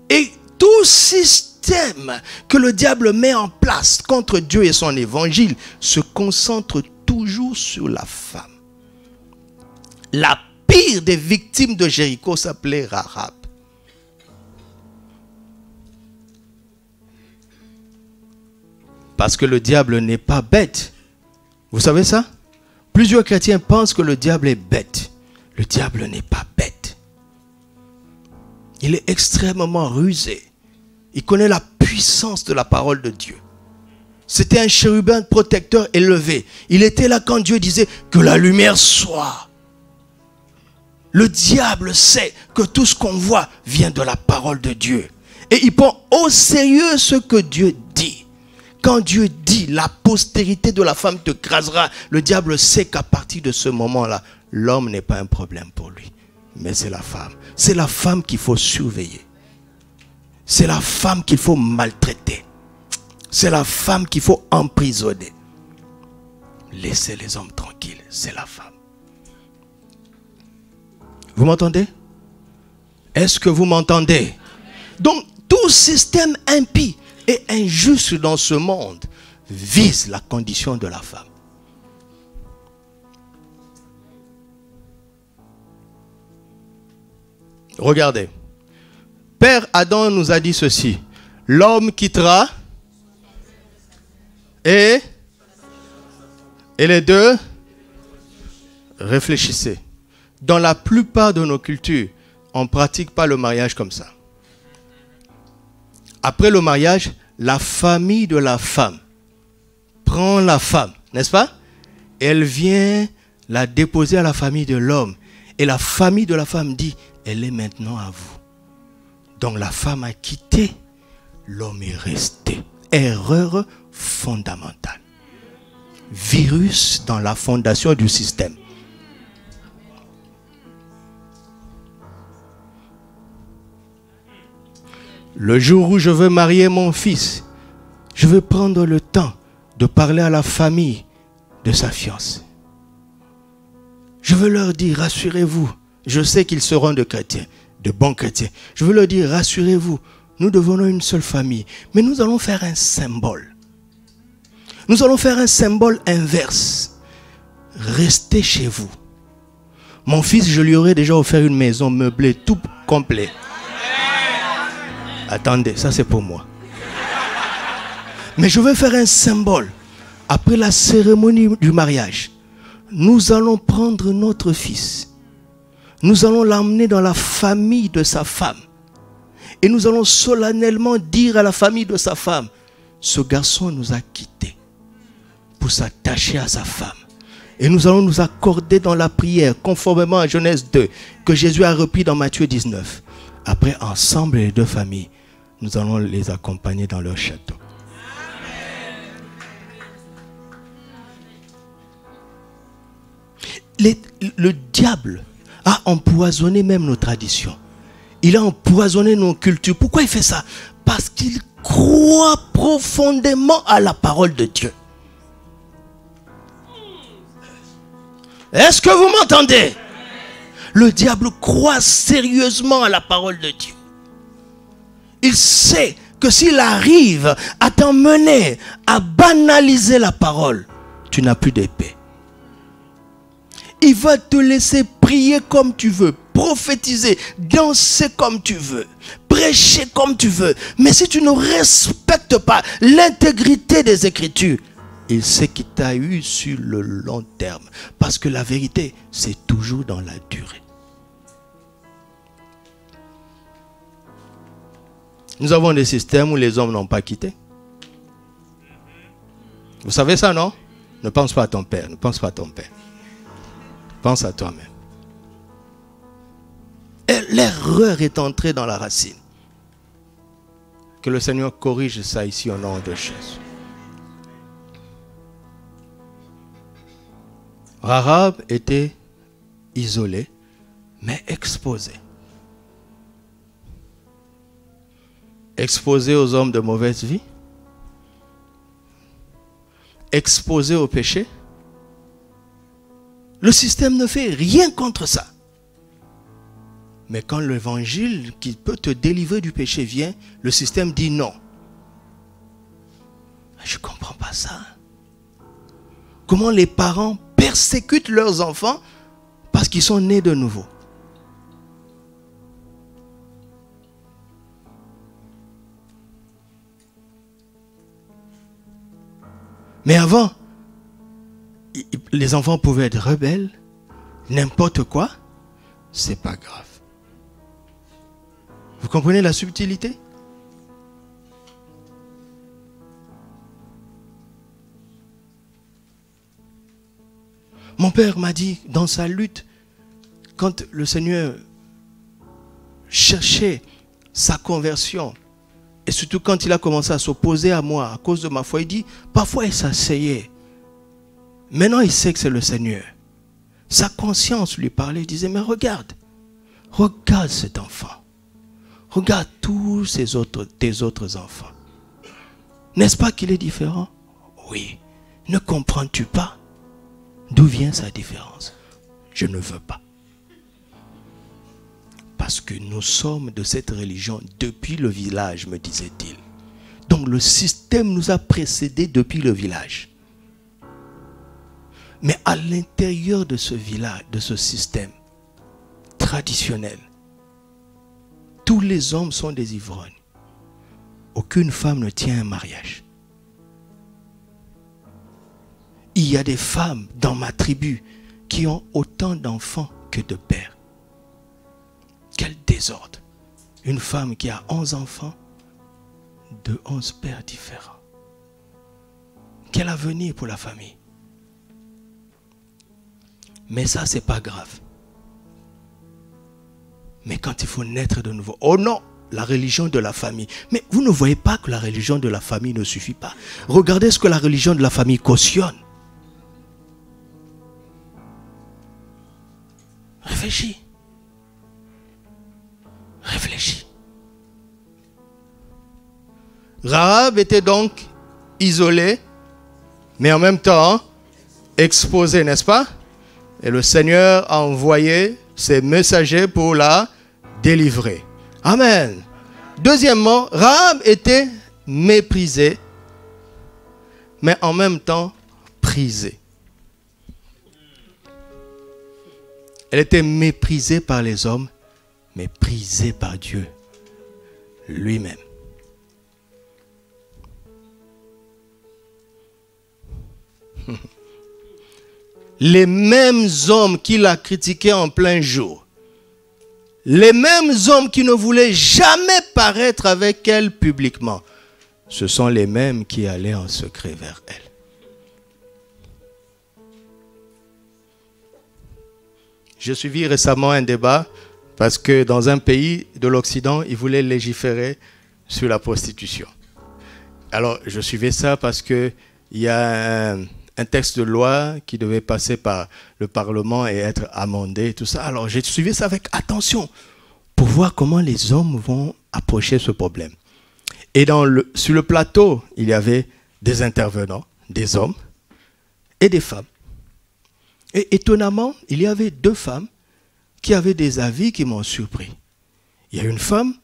Speaker 2: Et tout système que le diable met en place contre Dieu et son évangile se concentre toujours sur la femme. La pire des victimes de Jéricho s'appelait Rahab. Parce que le diable n'est pas bête. Vous savez ça? Plusieurs chrétiens pensent que le diable est bête. Le diable n'est pas bête. Il est extrêmement rusé. Il connaît la puissance de la parole de Dieu. C'était un chérubin protecteur élevé. Il était là quand Dieu disait que la lumière soit. Le diable sait que tout ce qu'on voit vient de la parole de Dieu. Et il prend au sérieux ce que Dieu dit. Quand Dieu dit la postérité de la femme te crasera, le diable sait qu'à partir de ce moment-là, l'homme n'est pas un problème pour lui. Mais c'est la femme. C'est la femme qu'il faut surveiller. C'est la femme qu'il faut maltraiter. C'est la femme qu'il faut emprisonner. Laissez les hommes tranquilles, c'est la femme. Vous m'entendez? Est-ce que vous m'entendez? Donc, tout système impie et injuste dans ce monde vise la condition de la femme. Regardez. Père Adam nous a dit ceci. L'homme quittera et les deux, réfléchissez. Dans la plupart de nos cultures, on ne pratique pas le mariage comme ça. Après le mariage, la famille de la femme prend la femme, n'est-ce pas? Elle vient la déposer à la famille de l'homme. Et la famille de la femme dit, elle est maintenant à vous. Donc la femme a quitté, l'homme est resté. Erreur fondamentale. Virus dans la fondation du système. Le jour où je veux marier mon fils, je veux prendre le temps de parler à la famille de sa fiancée. Je veux leur dire, rassurez-vous, je sais qu'ils seront de chrétiens, de bons chrétiens. Je veux leur dire, rassurez-vous, nous devenons une seule famille, mais nous allons faire un symbole. Nous allons faire un symbole inverse. Restez chez vous. Mon fils, je lui aurais déjà offert une maison meublée, tout complet. Attendez, ça c'est pour moi. Mais je veux faire un symbole. Après la cérémonie du mariage, nous allons prendre notre fils. Nous allons l'emmener dans la famille de sa femme. Et nous allons solennellement dire à la famille de sa femme, ce garçon nous a quittés pour s'attacher à sa femme. Et nous allons nous accorder dans la prière, conformément à Genèse 2, que Jésus a repris dans Matthieu 19. Après, ensemble, les deux familles, nous allons les accompagner dans leur château. Le diable a empoisonné même nos traditions. Il a empoisonné nos cultures. Pourquoi il fait ça? Parce qu'il croit profondément à la parole de Dieu. Est-ce que vous m'entendez? Le diable croit sérieusement à la parole de Dieu. Il sait que s'il arrive à t'emmener à banaliser la parole, tu n'as plus de paix. Il va te laisser prier comme tu veux, prophétiser, danser comme tu veux, prêcher comme tu veux. Mais si tu ne respectes pas l'intégrité des Écritures, il sait qu'il t'a eu sur le long terme. Parce que la vérité, c'est toujours dans la durée. Nous avons des systèmes où les hommes n'ont pas quitté. Vous savez ça, non? Ne pense pas à ton père, ne pense pas à ton père. Pense à toi-même. Et l'erreur est entrée dans la racine. Que le Seigneur corrige ça ici au nom de Jésus. Rahab était isolée, mais exposée. Exposée aux hommes de mauvaise vie. Exposée au péché. Le système ne fait rien contre ça. Mais quand l'évangile qui peut te délivrer du péché vient, le système dit non. Je ne comprends pas ça. Comment les parents persécutent leurs enfants parce qu'ils sont nés de nouveau. Mais avant, les enfants pouvaient être rebelles, n'importe quoi, c'est pas grave. Vous comprenez la subtilité? Mon père m'a dit, dans sa lutte, quand le Seigneur cherchait sa conversion, et surtout quand il a commencé à s'opposer à moi à cause de ma foi, il dit, parfois il s'asseyait. Maintenant il sait que c'est le Seigneur. Sa conscience lui parlait, il disait, mais regarde cet enfant. Regarde tous tes autres enfants. N'est-ce pas qu'il est différent? Oui. Ne comprends-tu pas d'où vient sa différence? Je ne veux pas. Parce que nous sommes de cette religion depuis le village, me disait-il. Donc le système nous a précédés depuis le village. Mais à l'intérieur de ce village, de ce système traditionnel, tous les hommes sont des ivrognes. Aucune femme ne tient un mariage. Il y a des femmes dans ma tribu qui ont autant d'enfants que de pères. Quel désordre! Une femme qui a 11 enfants de 11 pères différents. Quel avenir pour la famille? Mais ça, c'est pas grave. Mais quand il faut naître de nouveau, oh non, la religion de la famille. Mais vous ne voyez pas que la religion de la famille ne suffit pas. Regardez ce que la religion de la famille cautionne. Réfléchis. Réfléchis. Rahab était donc isolée, mais en même temps exposée, n'est-ce pas? Et le Seigneur a envoyé ses messagers pour la délivrer. Amen. Deuxièmement, Rahab était méprisée, mais en même temps prisée. Elle était méprisée par les hommes, mais prisée par Dieu lui-même. Les mêmes hommes qui la critiquaient en plein jour, les mêmes hommes qui ne voulaient jamais paraître avec elle publiquement, ce sont les mêmes qui allaient en secret vers elle. J'ai suivi récemment un débat parce que dans un pays de l'Occident, ils voulaient légiférer sur la prostitution. Alors, je suivais ça parce qu'il y a un texte de loi qui devait passer par le Parlement et être amendé, tout ça. Alors, j'ai suivi ça avec attention pour voir comment les hommes vont approcher ce problème. Et sur le plateau, il y avait des intervenants, des hommes et des femmes. Et étonnamment, il y avait 2 femmes qui avaient des avis qui m'ont surpris. Il y a une femme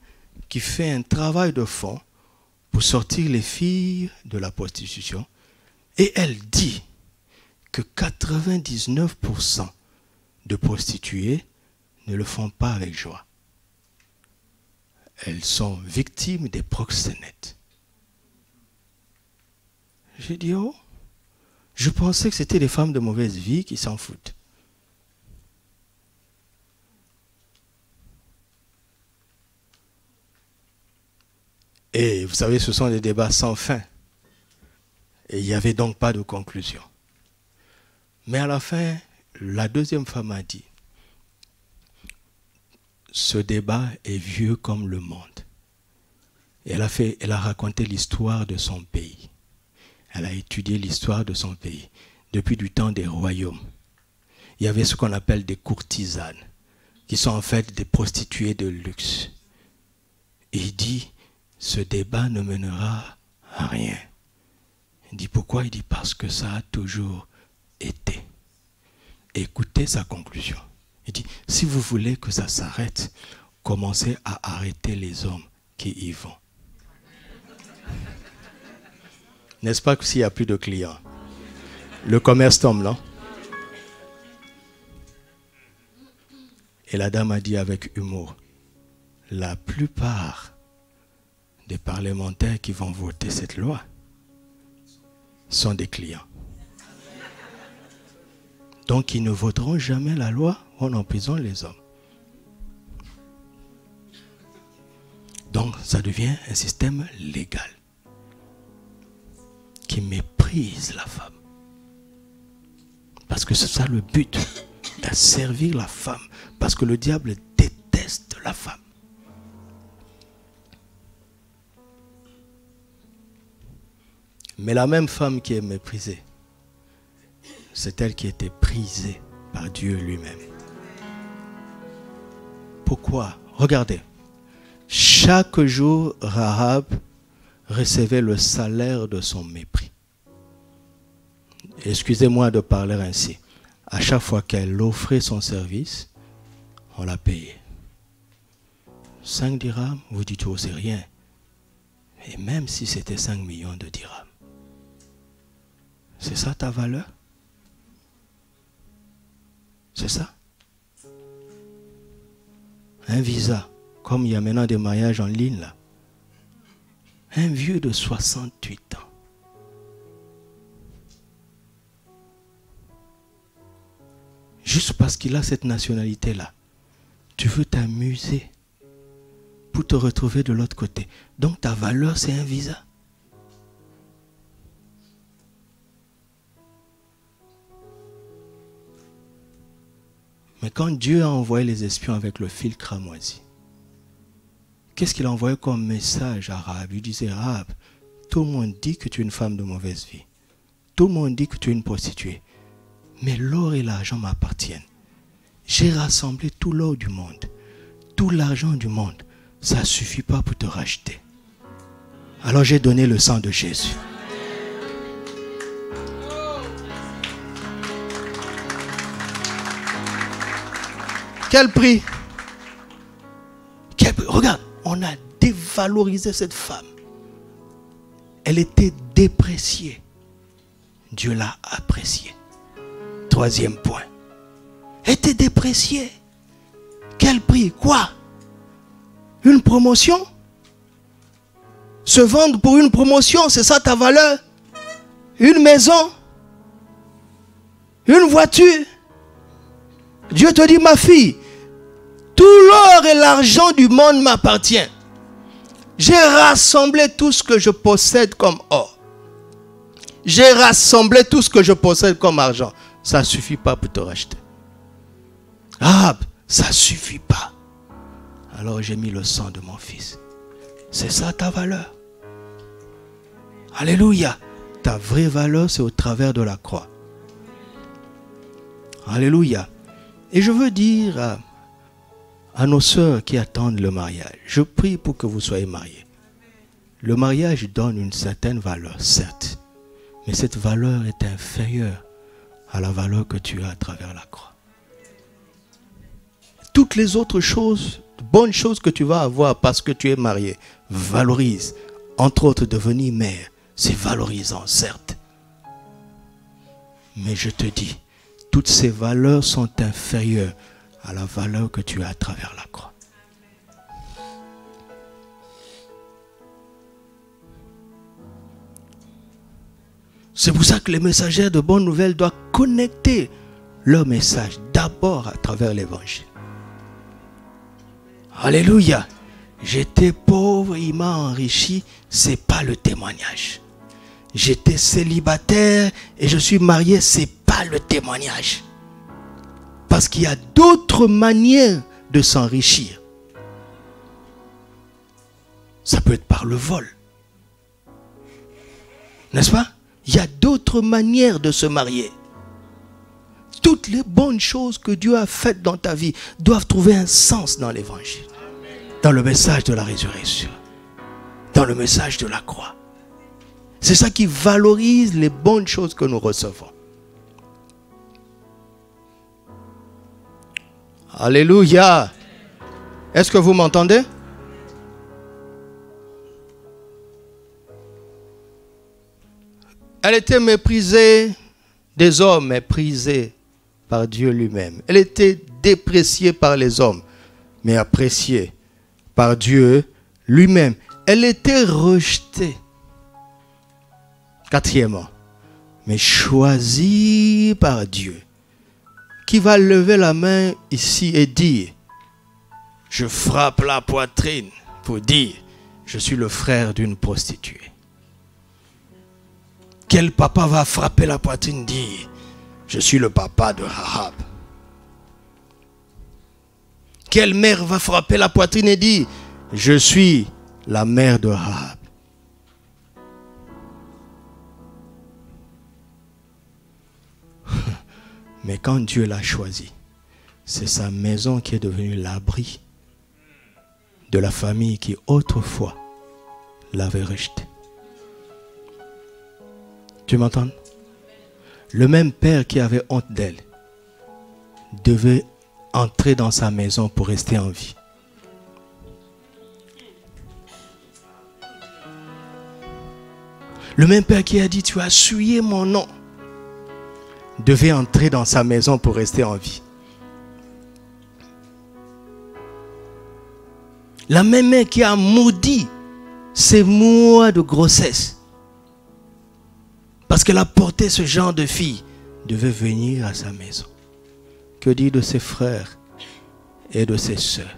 Speaker 2: qui fait un travail de fond pour sortir les filles de la prostitution. Et elle dit que 99% de prostituées ne le font pas avec joie. Elles sont victimes des proxénètes. J'ai dit, oh, je pensais que c'était des femmes de mauvaise vie qui s'en foutent. Et vous savez, ce sont des débats sans fin. Et il n'y avait donc pas de conclusion. Mais à la fin, la deuxième femme a dit, ce débat est vieux comme le monde. Et elle a raconté l'histoire de son pays. Elle a étudié l'histoire de son pays. Depuis du temps des royaumes, il y avait ce qu'on appelle des courtisanes, qui sont en fait des prostituées de luxe. Et il dit, ce débat ne mènera à rien. Il dit, pourquoi? Il dit, parce que ça a toujours été. Écoutez sa conclusion. Il dit, si vous voulez que ça s'arrête, commencez à arrêter les hommes qui y vont. N'est-ce pas que s'il n'y a plus de clients, le commerce tombe, non? Et la dame a dit avec humour, la plupart des parlementaires qui vont voter cette loi sont des clients. Donc ils ne voteront jamais la loi où on emprisonne les hommes. Donc ça devient un système légal qui méprise la femme. Parce que c'est ça le but, d'asservir la femme. Parce que le diable déteste la femme. Mais la même femme qui est méprisée, c'est elle qui était prisée par Dieu lui-même. Pourquoi? Regardez. Chaque jour, Rahab recevait le salaire de son mépris. Excusez-moi de parler ainsi. À chaque fois qu'elle offrait son service, on la payait. 5 dirhams, vous dites, oh, c'est rien. Et même si c'était 5 millions de dirhams, c'est ça ta valeur? C'est ça? Un visa, comme il y a maintenant des mariages en ligne là. Un vieux de 68 ans. Juste parce qu'il a cette nationalité-là, tu veux t'amuser pour te retrouver de l'autre côté. Donc ta valeur, c'est un visa. Mais quand Dieu a envoyé les espions avec le fil cramoisi, qu'est-ce qu'il a envoyé comme message à Rahab? Il disait, Rahab, tout le monde dit que tu es une femme de mauvaise vie. Tout le monde dit que tu es une prostituée. Mais l'or et l'argent m'appartiennent. J'ai rassemblé tout l'or du monde, tout l'argent du monde. Ça ne suffit pas pour te racheter. Alors j'ai donné le sang de Jésus. Quel prix? Quel prix? Regarde, on a dévalorisé cette femme. Elle était dépréciée. Dieu l'a appréciée. Troisième point. Elle était dépréciée. Quel prix? Quoi? Une promotion? Se vendre pour une promotion, c'est ça ta valeur? Une maison? Une voiture? Dieu te dit, ma fille, tout l'or et l'argent du monde m'appartient. J'ai rassemblé tout ce que je possède comme or. J'ai rassemblé tout ce que je possède comme argent. Ça ne suffit pas pour te racheter. Ah, ça ne suffit pas. Alors j'ai mis le sang de mon fils. C'est ça ta valeur. Alléluia. Ta vraie valeur, c'est au travers de la croix. Alléluia. Et je veux dire à nos sœurs qui attendent le mariage, je prie pour que vous soyez mariés. Le mariage donne une certaine valeur, certes. Mais cette valeur est inférieure à la valeur que tu as à travers la croix. Toutes les autres choses, bonnes choses que tu vas avoir parce que tu es marié, valorise. Entre autres, devenir mère, c'est valorisant, certes. Mais je te dis, toutes ces valeurs sont inférieures à la valeur que tu as à travers la croix. C'est pour ça que les messagers de bonnes nouvelles doivent connecter leur message d'abord à travers l'évangile. Alléluia. J'étais pauvre, il m'a enrichi, c'est pas le témoignage. J'étais célibataire et je suis marié, c'est pas le témoignage. Parce qu'il y a d'autres manières de s'enrichir. Ça peut être par le vol. N'est-ce pas? Il y a d'autres manières de se marier. Toutes les bonnes choses que Dieu a faites dans ta vie doivent trouver un sens dans l'évangile. Dans le message de la résurrection. Dans le message de la croix. C'est ça qui valorise les bonnes choses que nous recevons. Alléluia. Est-ce que vous m'entendez? Elle était méprisée des hommes, méprisée par Dieu lui-même. Elle était dépréciée par les hommes, mais appréciée par Dieu lui-même. Elle était rejetée. Quatrièmement, mais choisie par Dieu. Qui va lever la main ici et dire, je frappe la poitrine pour dire, je suis le frère d'une prostituée. Quel papa va frapper la poitrine et dire, je suis le papa de Rahab? Quelle mère va frapper la poitrine et dire, je suis la mère de Rahab? Mais quand Dieu l'a choisi, c'est sa maison qui est devenue l'abri de la famille qui autrefois l'avait rejeté. Tu m'entends? Le même père qui avait honte d'elle devait entrer dans sa maison pour rester en vie. Le même père qui a dit, tu as souillé mon nom, devait entrer dans sa maison pour rester en vie. La même mère qui a maudit ses mois de grossesse parce qu'elle a porté ce genre de fille devait venir à sa maison. Que dire de ses frères et de ses sœurs?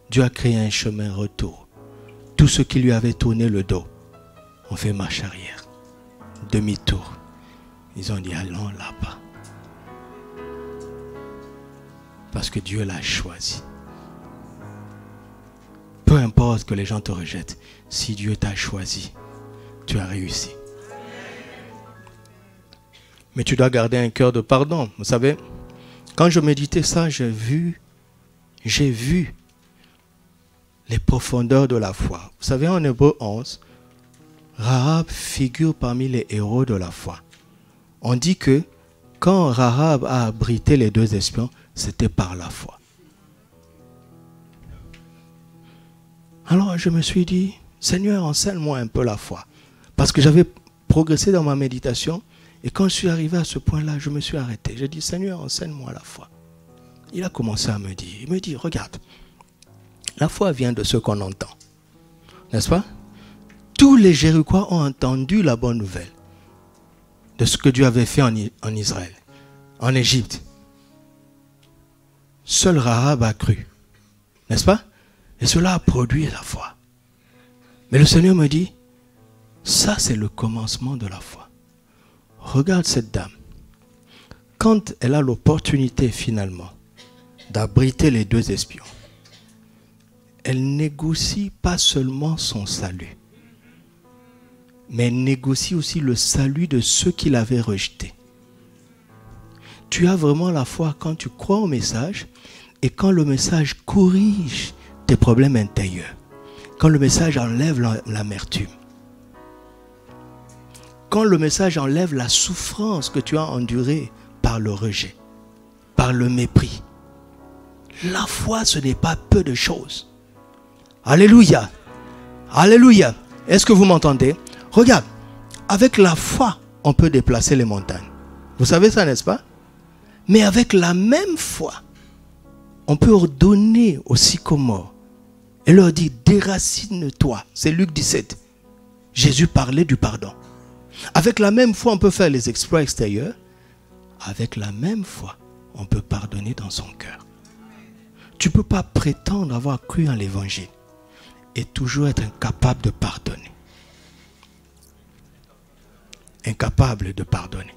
Speaker 2: Dieu a créé un chemin retour. Tous ceux qui lui avaient tourné le dos ont fait marche arrière, demi-tour. Ils ont dit, allons là-bas. Parce que Dieu l'a choisi. Peu importe que les gens te rejettent, si Dieu t'a choisi, tu as réussi. Mais tu dois garder un cœur de pardon. Vous savez, quand je méditais ça, j'ai vu les profondeurs de la foi. Vous savez, en Hébreux 11, Rahab figure parmi les héros de la foi. On dit que quand Rahab a abrité les 2 espions, c'était par la foi. Alors je me suis dit, Seigneur, enseigne-moi un peu la foi. Parce que j'avais progressé dans ma méditation. Et quand je suis arrivé à ce point-là, je me suis arrêté. J'ai dit, Seigneur, enseigne-moi la foi. Il a commencé à me dire, il me dit, regarde, la foi vient de ce qu'on entend. N'est-ce pas? Tous les Jérichois ont entendu la bonne nouvelle de ce que Dieu avait fait en Israël, en Égypte. Seul Rahab a cru. N'est-ce pas? Et cela a produit la foi. Mais le Seigneur me dit, ça c'est le commencement de la foi. Regarde cette dame. Quand elle a l'opportunité finalement d'abriter les 2 espions, elle négocie pas seulement son salut, mais elle négocie aussi le salut de ceux qui l'avaient rejeté. Tu as vraiment la foi quand tu crois au message et quand le message corrige tes problèmes intérieurs, quand le message enlève l'amertume, quand le message enlève la souffrance que tu as endurée par le rejet, par le mépris. La foi, ce n'est pas peu de choses. Alléluia. Alléluia. Est-ce que vous m'entendez? Regarde, avec la foi, on peut déplacer les montagnes. Vous savez ça, n'est-ce pas? Mais avec la même foi, on peut ordonner aux sycomores et leur dire, déracine-toi. C'est Luc 17. Jésus parlait du pardon. Avec la même foi, on peut faire les exploits extérieurs. Avec la même foi, on peut pardonner dans son cœur. Tu ne peux pas prétendre avoir cru en l'évangile et toujours être incapable de pardonner. Incapable de pardonner.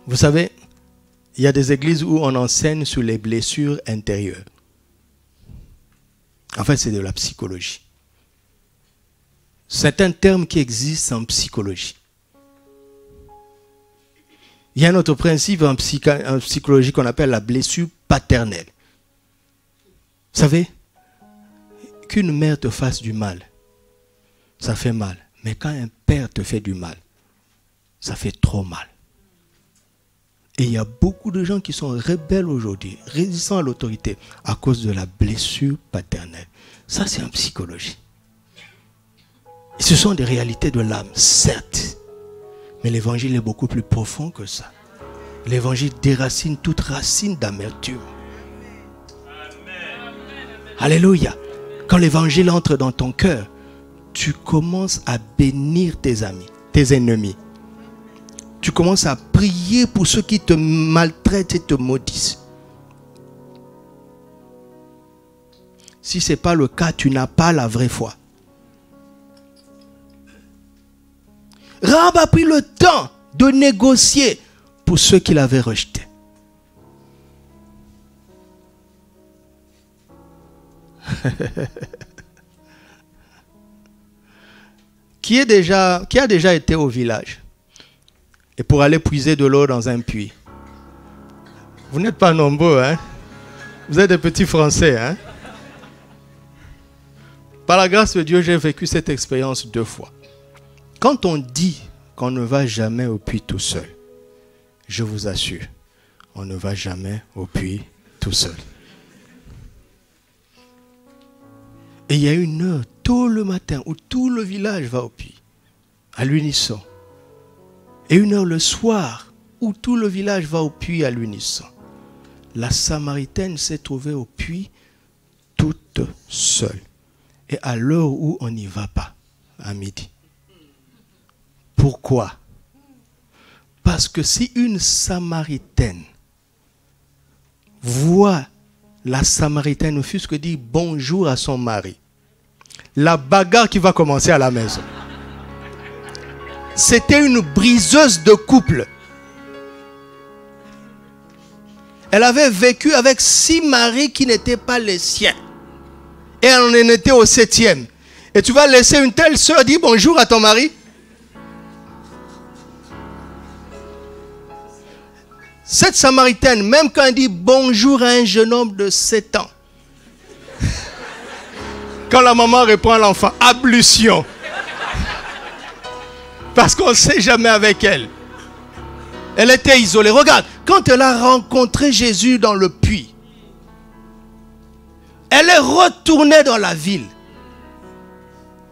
Speaker 2: Vous savez, il y a des églises où on enseigne sur les blessures intérieures. En fait, c'est de la psychologie. C'est un terme qui existe en psychologie. Il y a un autre principe en psychologie qu'on appelle la blessure paternelle. Vous savez, qu'une mère te fasse du mal, ça fait mal. Mais quand un père te fait du mal, ça fait trop mal. Et il y a beaucoup de gens qui sont rebelles aujourd'hui, résistants à l'autorité, à cause de la blessure paternelle. Ça, c'est en psychologie. Et ce sont des réalités de l'âme, certes. Mais l'évangile est beaucoup plus profond que ça. L'évangile déracine toute racine d'amertume. Alléluia. Quand l'évangile entre dans ton cœur, tu commences à bénir tes amis, tes ennemis. Tu commences à prier pour ceux qui te maltraitent et te maudissent. Si ce n'est pas le cas, tu n'as pas la vraie foi. Rahab a pris le temps de négocier pour ceux qui l'avaient rejeté. Qui a déjà été au village et pour aller puiser de l'eau dans un puits? Vous n'êtes pas nombreux, hein? Vous êtes des petits Français, hein? Par la grâce de Dieu, j'ai vécu cette expérience 2 fois. Quand on dit qu'on ne va jamais au puits tout seul, je vous assure, on ne va jamais au puits tout seul. Et il y a une heure, tôt le matin, où tout le village va au puits, à l'unisson. Et une heure le soir, où tout le village va au puits à l'unisson. La Samaritaine s'est trouvée au puits toute seule. Et à l'heure où on n'y va pas, à midi. Pourquoi? Parce que si une Samaritaine voit la Samaritaine, ne fût-ce que dire bonjour à son mari, la bagarre qui va commencer à la maison. c'était une briseuse de couple. Elle avait vécu avec 6 maris qui n'étaient pas les siens. Et elle en était au 7e. Et tu vas laisser une telle sœur dire bonjour à ton mari? Cette Samaritaine, même quand elle dit bonjour à un jeune homme de 7 ans, quand la maman répond à l'enfant, ablution. Parce qu'on ne sait jamais avec elle. Elle était isolée. Regarde, quand elle a rencontré Jésus dans le puits, elle est retournée dans la ville.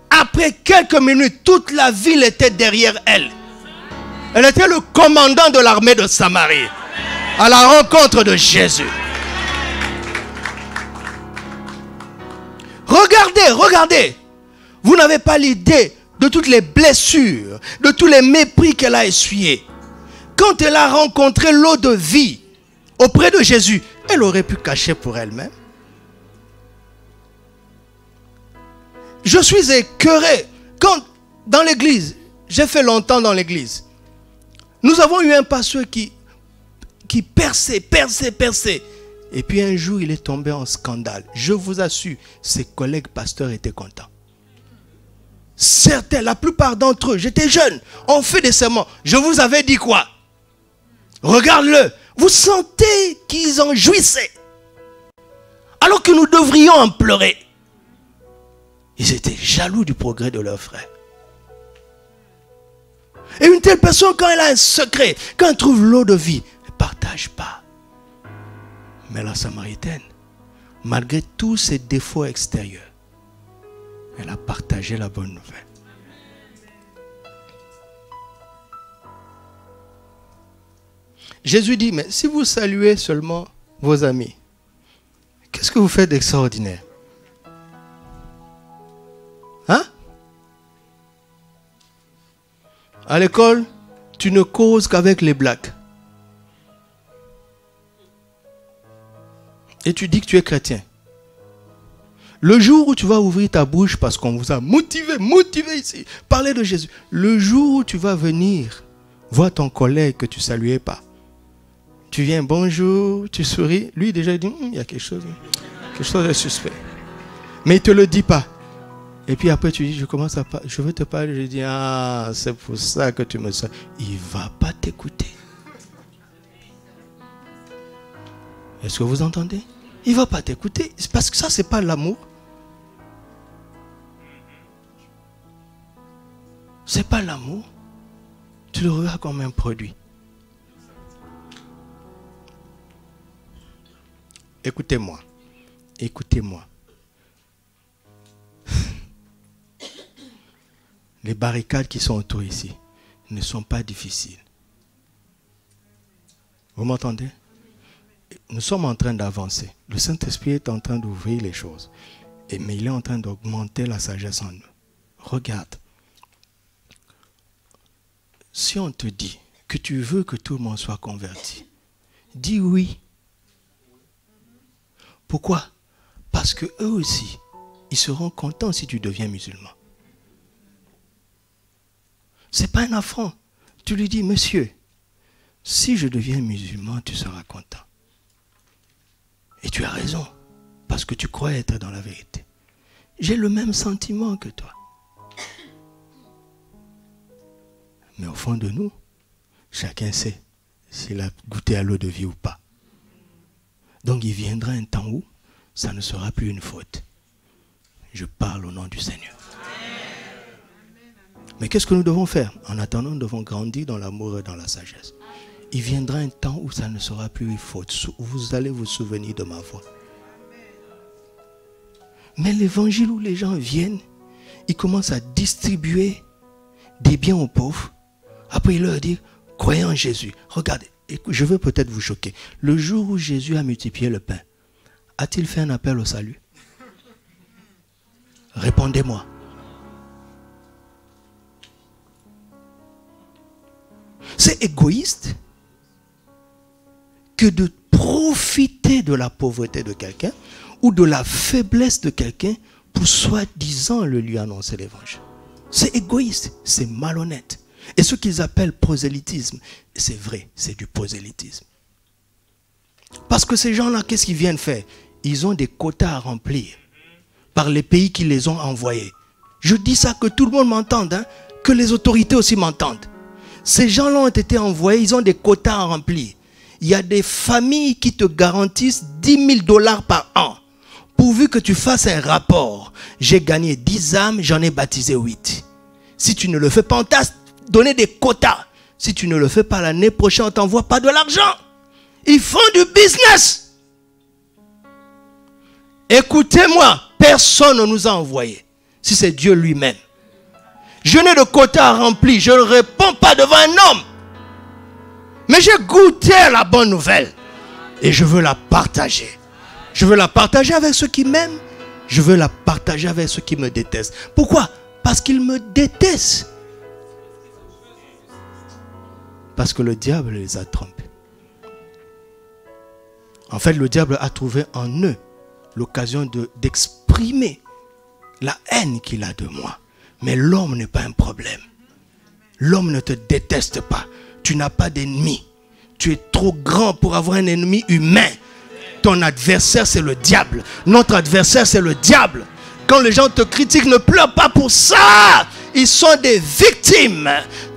Speaker 2: Après quelques minutes, toute la ville était derrière elle. Elle était le commandant de l'armée de Samarie, à la rencontre de Jésus. Regardez, regardez. Vous n'avez pas l'idée de toutes les blessures, de tous les mépris qu'elle a essuyés. Quand elle a rencontré l'eau de vie auprès de Jésus, elle aurait pu cacher pour elle-même. Je suis écœuré. Quand, dans l'église, j'ai fait longtemps dans l'église, nous avons eu un pasteur qui perçait. Et puis un jour, il est tombé en scandale. Je vous assure, ses collègues pasteurs étaient contents. Certains, la plupart d'entre eux, j'étais jeune, ont fait des sermons. Je vous avais dit quoi? Regarde-le. Vous sentez qu'ils en jouissaient. Alors que nous devrions en pleurer. Ils étaient jaloux du progrès de leur frère. Et une telle personne, quand elle a un secret, quand elle trouve l'eau de vie, elle ne partage pas. Mais la Samaritaine, malgré tous ses défauts extérieurs, elle a partagé la bonne nouvelle. Jésus dit, mais si vous saluez seulement vos amis, qu'est-ce que vous faites d'extraordinaire? Hein? À l'école, tu ne causes qu'avec les blagues. Et tu dis que tu es chrétien. Le jour où tu vas ouvrir ta bouche parce qu'on vous a motivé ici, parler de Jésus. Le jour où tu vas venir voir ton collègue que tu ne saluais pas. Tu viens, bonjour, tu souris. Lui déjà il dit, il y a quelque chose de suspect. Mais il ne te le dit pas. Et puis après tu dis, je veux te parler. Je dis, ah, c'est pour ça que tu me sens. Il ne va pas t'écouter. Est-ce que vous entendez? Il ne va pas t'écouter. Parce que ça, ce n'est pas l'amour. Ce n'est pas l'amour. Tu le regardes comme un produit. Écoutez-moi. Écoutez-moi. Les barricades qui sont autour ici ne sont pas difficiles. Vous m'entendez? Nous sommes en train d'avancer. Le Saint-Esprit est en train d'ouvrir les choses. Mais il est en train d'augmenter la sagesse en nous. Regarde. Si on te dit que tu veux que tout le monde soit converti, dis oui. Pourquoi? Parce que eux aussi, ils seront contents si tu deviens musulman. Ce n'est pas un affront. Tu lui dis, monsieur, si je deviens musulman, tu seras content. Et tu as raison, parce que tu crois être dans la vérité. J'ai le même sentiment que toi. Mais au fond de nous, chacun sait s'il a goûté à l'eau de vie ou pas. Donc il viendra un temps où ça ne sera plus une faute. Je parle au nom du Seigneur. Mais qu'est-ce que nous devons faire? En attendant, nous devons grandir dans l'amour et dans la sagesse. Il viendra un temps où ça ne sera plus une faute. Vous allez vous souvenir de ma voix. Mais l'évangile où les gens viennent, ils commencent à distribuer des biens aux pauvres. Après, il leur dit, croyez en Jésus. Regardez, je veux peut-être vous choquer. Le jour où Jésus a multiplié le pain, a-t-il fait un appel au salut? Répondez-moi. C'est égoïste que de profiter de la pauvreté de quelqu'un ou de la faiblesse de quelqu'un pour soi-disant le lui annoncer l'évangile. C'est égoïste, c'est malhonnête. Et ce qu'ils appellent prosélytisme, c'est vrai, c'est du prosélytisme. Parce que ces gens-là, qu'est-ce qu'ils viennent faire? Ils ont des quotas à remplir par les pays qui les ont envoyés. Je dis ça que tout le monde m'entende, hein, que les autorités aussi m'entendent. Ces gens-là ont été envoyés, ils ont des quotas à remplir. Il y a des familles qui te garantissent 10 000 $ par an. Pourvu que tu fasses un rapport. J'ai gagné 10 âmes, j'en ai baptisé 8. Si tu ne le fais pas, on t'a donné des quotas. Si tu ne le fais pas l'année prochaine, on ne t'envoie pas de l'argent. Ils font du business. Écoutez-moi, personne ne nous a envoyés. Si c'est Dieu lui-même. Je n'ai de quotas à remplir. Je ne réponds pas devant un homme. Mais j'ai goûté à la bonne nouvelle. Et je veux la partager. Je veux la partager avec ceux qui m'aiment. Je veux la partager avec ceux qui me détestent. Pourquoi? Parce qu'ils me détestent. Parce que le diable les a trompés. En fait, le diable a trouvé en eux l'occasion d'exprimer la haine qu'il a de moi. Mais l'homme n'est pas un problème. L'homme ne te déteste pas. Tu n'as pas d'ennemi. Tu es trop grand pour avoir un ennemi humain. Ton adversaire, c'est le diable. Notre adversaire, c'est le diable. Quand les gens te critiquent, ne pleure pas pour ça. Ils sont des victimes.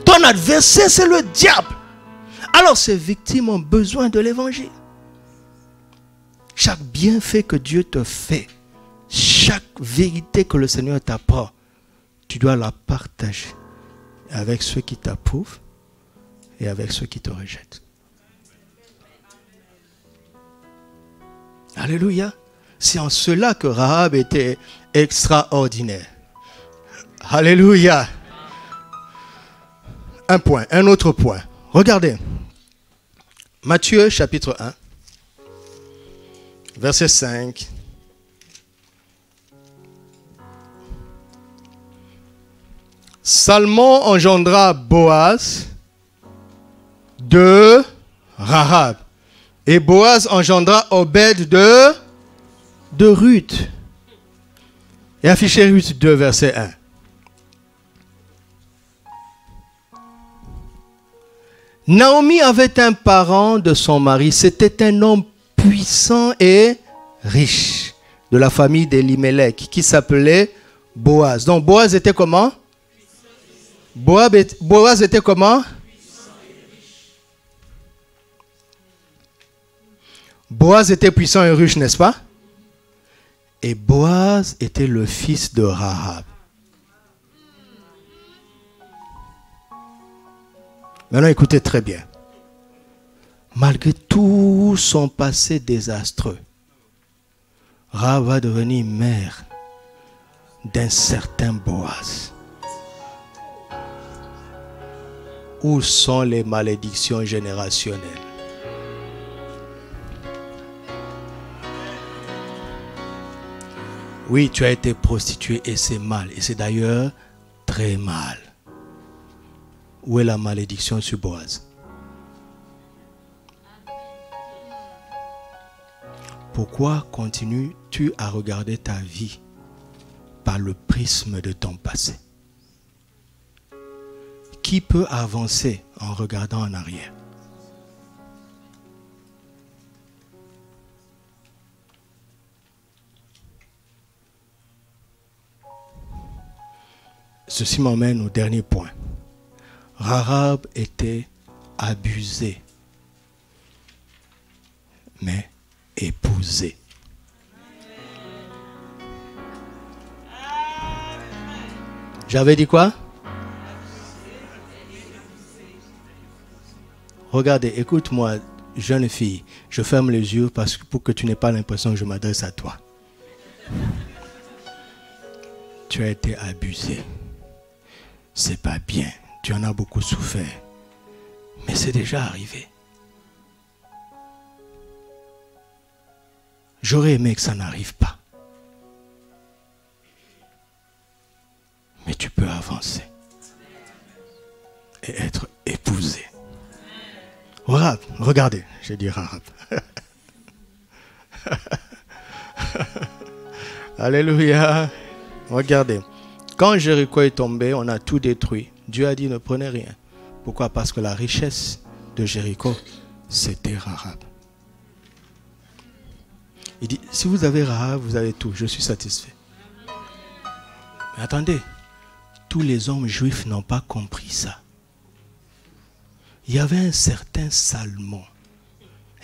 Speaker 2: Ton adversaire, c'est le diable. Alors, ces victimes ont besoin de l'évangile. Chaque bienfait que Dieu te fait, chaque vérité que le Seigneur t'apprend, tu dois la partager avec ceux qui t'approuvent et avec ceux qui te rejettent. Alléluia. C'est en cela que Rahab était extraordinaire. Alléluia. Un point, un autre point. Regardez. Matthieu chapitre 1, verset 5. Salmon engendra Boaz de Rahab. Et Boaz engendra Obed de Ruth. Et affichez Ruth 2, verset 1. Naomi avait un parent de son mari. C'était un homme puissant et riche de la famille d'Elimelech qui s'appelait Boaz. Donc Boaz était comment? Boaz était comment? Boaz était puissant et riche, n'est-ce pas? Et Boaz était le fils de Rahab. Maintenant, écoutez très bien. Malgré tout son passé désastreux, Rahab va devenir mère d'un certain Boaz. Où sont les malédictions générationnelles? Oui, tu as été prostituée et c'est mal. Et c'est d'ailleurs très mal. Où est la malédiction sur Boaz? Pourquoi continues-tu à regarder ta vie par le prisme de ton passé? Qui peut avancer en regardant en arrière? Ceci m'emmène au dernier point. Rahab était abusée, mais épousée. J'avais dit quoi? Regardez, écoute-moi, jeune fille. Je ferme les yeux pour que tu n'aies pas l'impression que je m'adresse à toi. Tu as été abusé. C'est pas bien. Tu en as beaucoup souffert. Mais c'est déjà arrivé. J'aurais aimé que ça n'arrive pas. Mais tu peux avancer. Et être épousé. Rahab, regardez. J'ai dit Rahab. Alléluia. Regardez. Quand Jéricho est tombé, on a tout détruit. Dieu a dit ne prenez rien. Pourquoi? Parce que la richesse de Jéricho, c'était Rahab. Il dit, si vous avez Rahab, vous avez tout, je suis satisfait. Mais attendez, tous les hommes juifs n'ont pas compris ça. Il y avait un certain Salmon,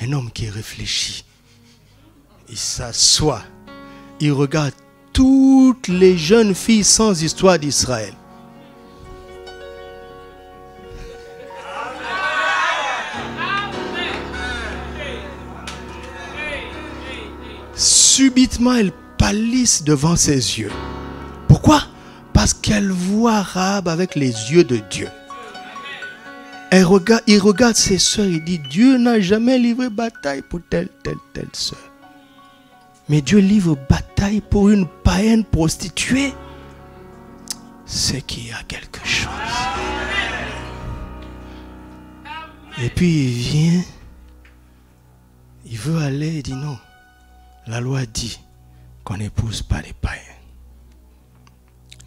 Speaker 2: un homme qui réfléchit. Il s'assoit, il regarde toutes les jeunes filles sans histoire d'Israël. Subitement, elles pâlissent devant ses yeux. Pourquoi? Parce qu'elle voit Rahab avec les yeux de Dieu. Il regarde ses sœurs, il dit, Dieu n'a jamais livré bataille pour telle sœur. Mais Dieu livre bataille pour une païenne prostituée. C'est qu'il y a quelque chose. Et puis il vient, il veut aller, il dit non. La loi dit qu'on n'épouse pas les païens.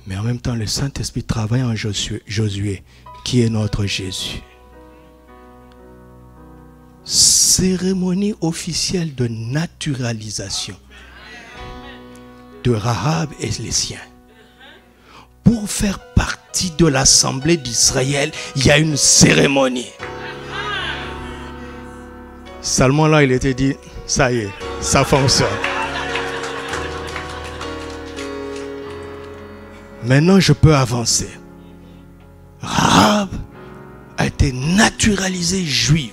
Speaker 2: Mais en même temps, le Saint-Esprit travaille en Josué, qui est notre Jésus. Cérémonie officielle de naturalisation de Rahab et les siens. Pour faire partie de l'assemblée d'Israël, il y a une cérémonie. Salmon là, il était dit, ça y est, ça fonctionne. Maintenant, je peux avancer. Rahab a été naturalisée juive.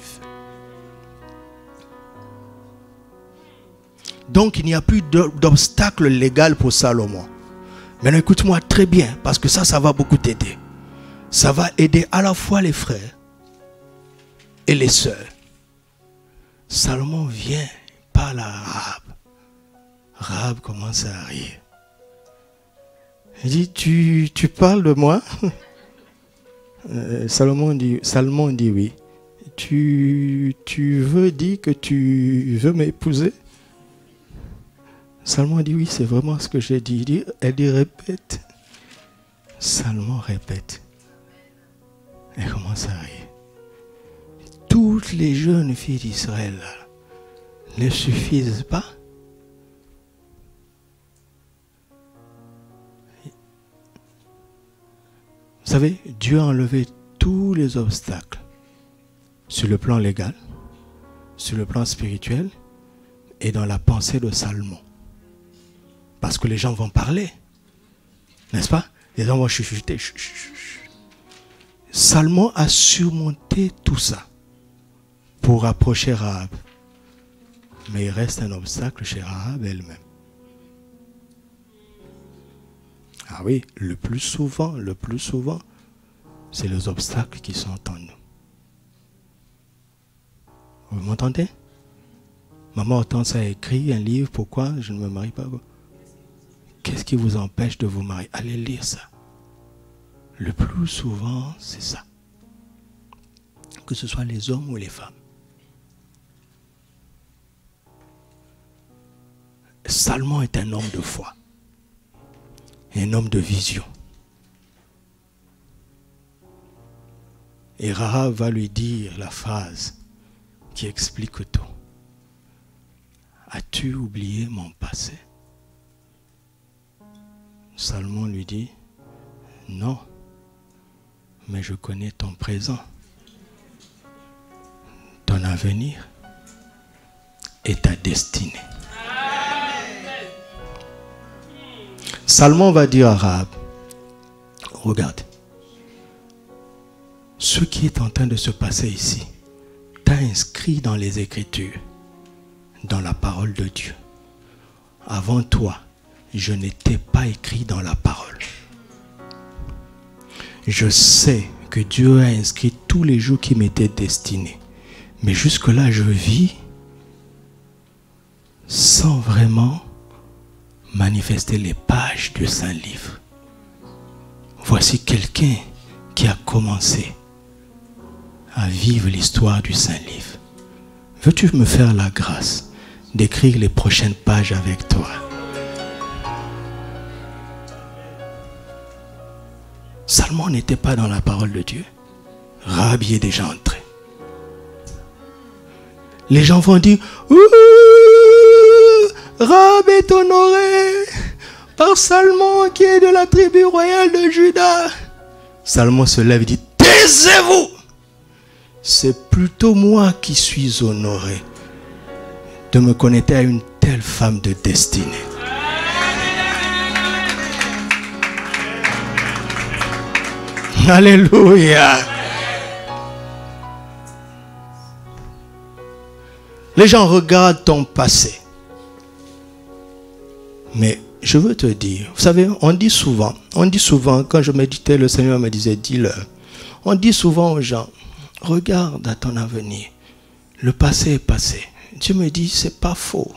Speaker 2: Donc, il n'y a plus d'obstacle légal pour Salomon. Maintenant, écoute-moi très bien, parce que ça va beaucoup t'aider. Ça va aider à la fois les frères et les sœurs. Salomon vient, parle à Rahab. Rahab commence à rire. Il dit, tu parles de moi? Salomon dit oui. Tu veux dire que tu veux m'épouser? Salomon dit oui, c'est vraiment ce que j'ai dit. Elle dit répète. Salomon répète. Elle commence à rire. Toutes les jeunes filles d'Israël ne suffisent pas. Vous savez, Dieu a enlevé tous les obstacles sur le plan légal, sur le plan spirituel et dans la pensée de Salomon. Parce que les gens vont parler. N'est-ce pas? Les gens vont chuchoter. Salomon a surmonté tout ça pour approcher Rahab. Mais il reste un obstacle chez Rahab elle-même. Ah oui, le plus souvent, c'est les obstacles qui sont en nous. Vous m'entendez? Maman Hortense a écrit un livre, pourquoi je ne me marie pas? Qu'est-ce qui vous empêche de vous marier? Allez lire ça. Le plus souvent, c'est ça. Que ce soit les hommes ou les femmes. Salomon est un homme de foi. Un homme de vision. Et Rahab va lui dire la phrase qui explique tout. As-tu oublié mon passé? Salomon lui dit, non, mais je connais ton présent, ton avenir et ta destinée. Salomon va dire à Rahab, regarde, ce qui est en train de se passer ici, t'as inscrit dans les Écritures, dans la parole de Dieu. Avant toi, je n'étais pas écrit dans la parole. Je sais que Dieu a inscrit tous les jours qui m'étaient destinés. Mais jusque-là, je vis sans vraiment manifester les pages du Saint-Livre. Voici quelqu'un qui a commencé à vivre l'histoire du Saint-Livre. Veux-tu me faire la grâce d'écrire les prochaines pages avec toi? Salomon n'était pas dans la parole de Dieu. Rahab y est déjà entré. Les gens vont dire, Rahab est honoré par Salmon qui est de la tribu royale de Juda. Salmon se lève et dit, taisez-vous. C'est plutôt moi qui suis honoré de me connecter à une telle femme de destinée. Alléluia. Les gens regardent ton passé. Mais je veux te dire, vous savez, on dit souvent, quand je méditais, le Seigneur me disait, dis-leur. On dit souvent aux gens, regarde à ton avenir. Le passé est passé. Dieu me dit, c'est pas faux.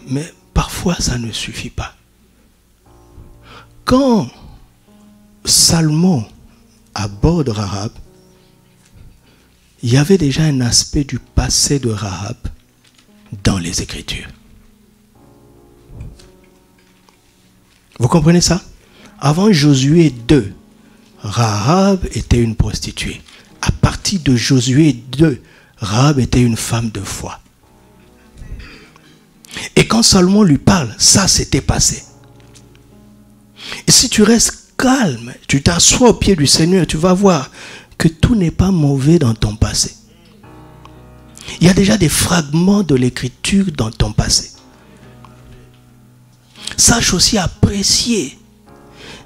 Speaker 2: Mais parfois, ça ne suffit pas. Quand Salmon aborde Rahab, il y avait déjà un aspect du passé de Rahab dans les Écritures. Vous comprenez ça? Avant Josué 2, Rahab était une prostituée. À partir de Josué 2, Rahab était une femme de foi. Et quand Salomon lui parle, ça s'était passé. Et si tu restes calme, tu t'assois au pied du Seigneur, tu vas voir que tout n'est pas mauvais dans ton passé. Il y a déjà des fragments de l'écriture dans ton passé. Sache aussi apprécier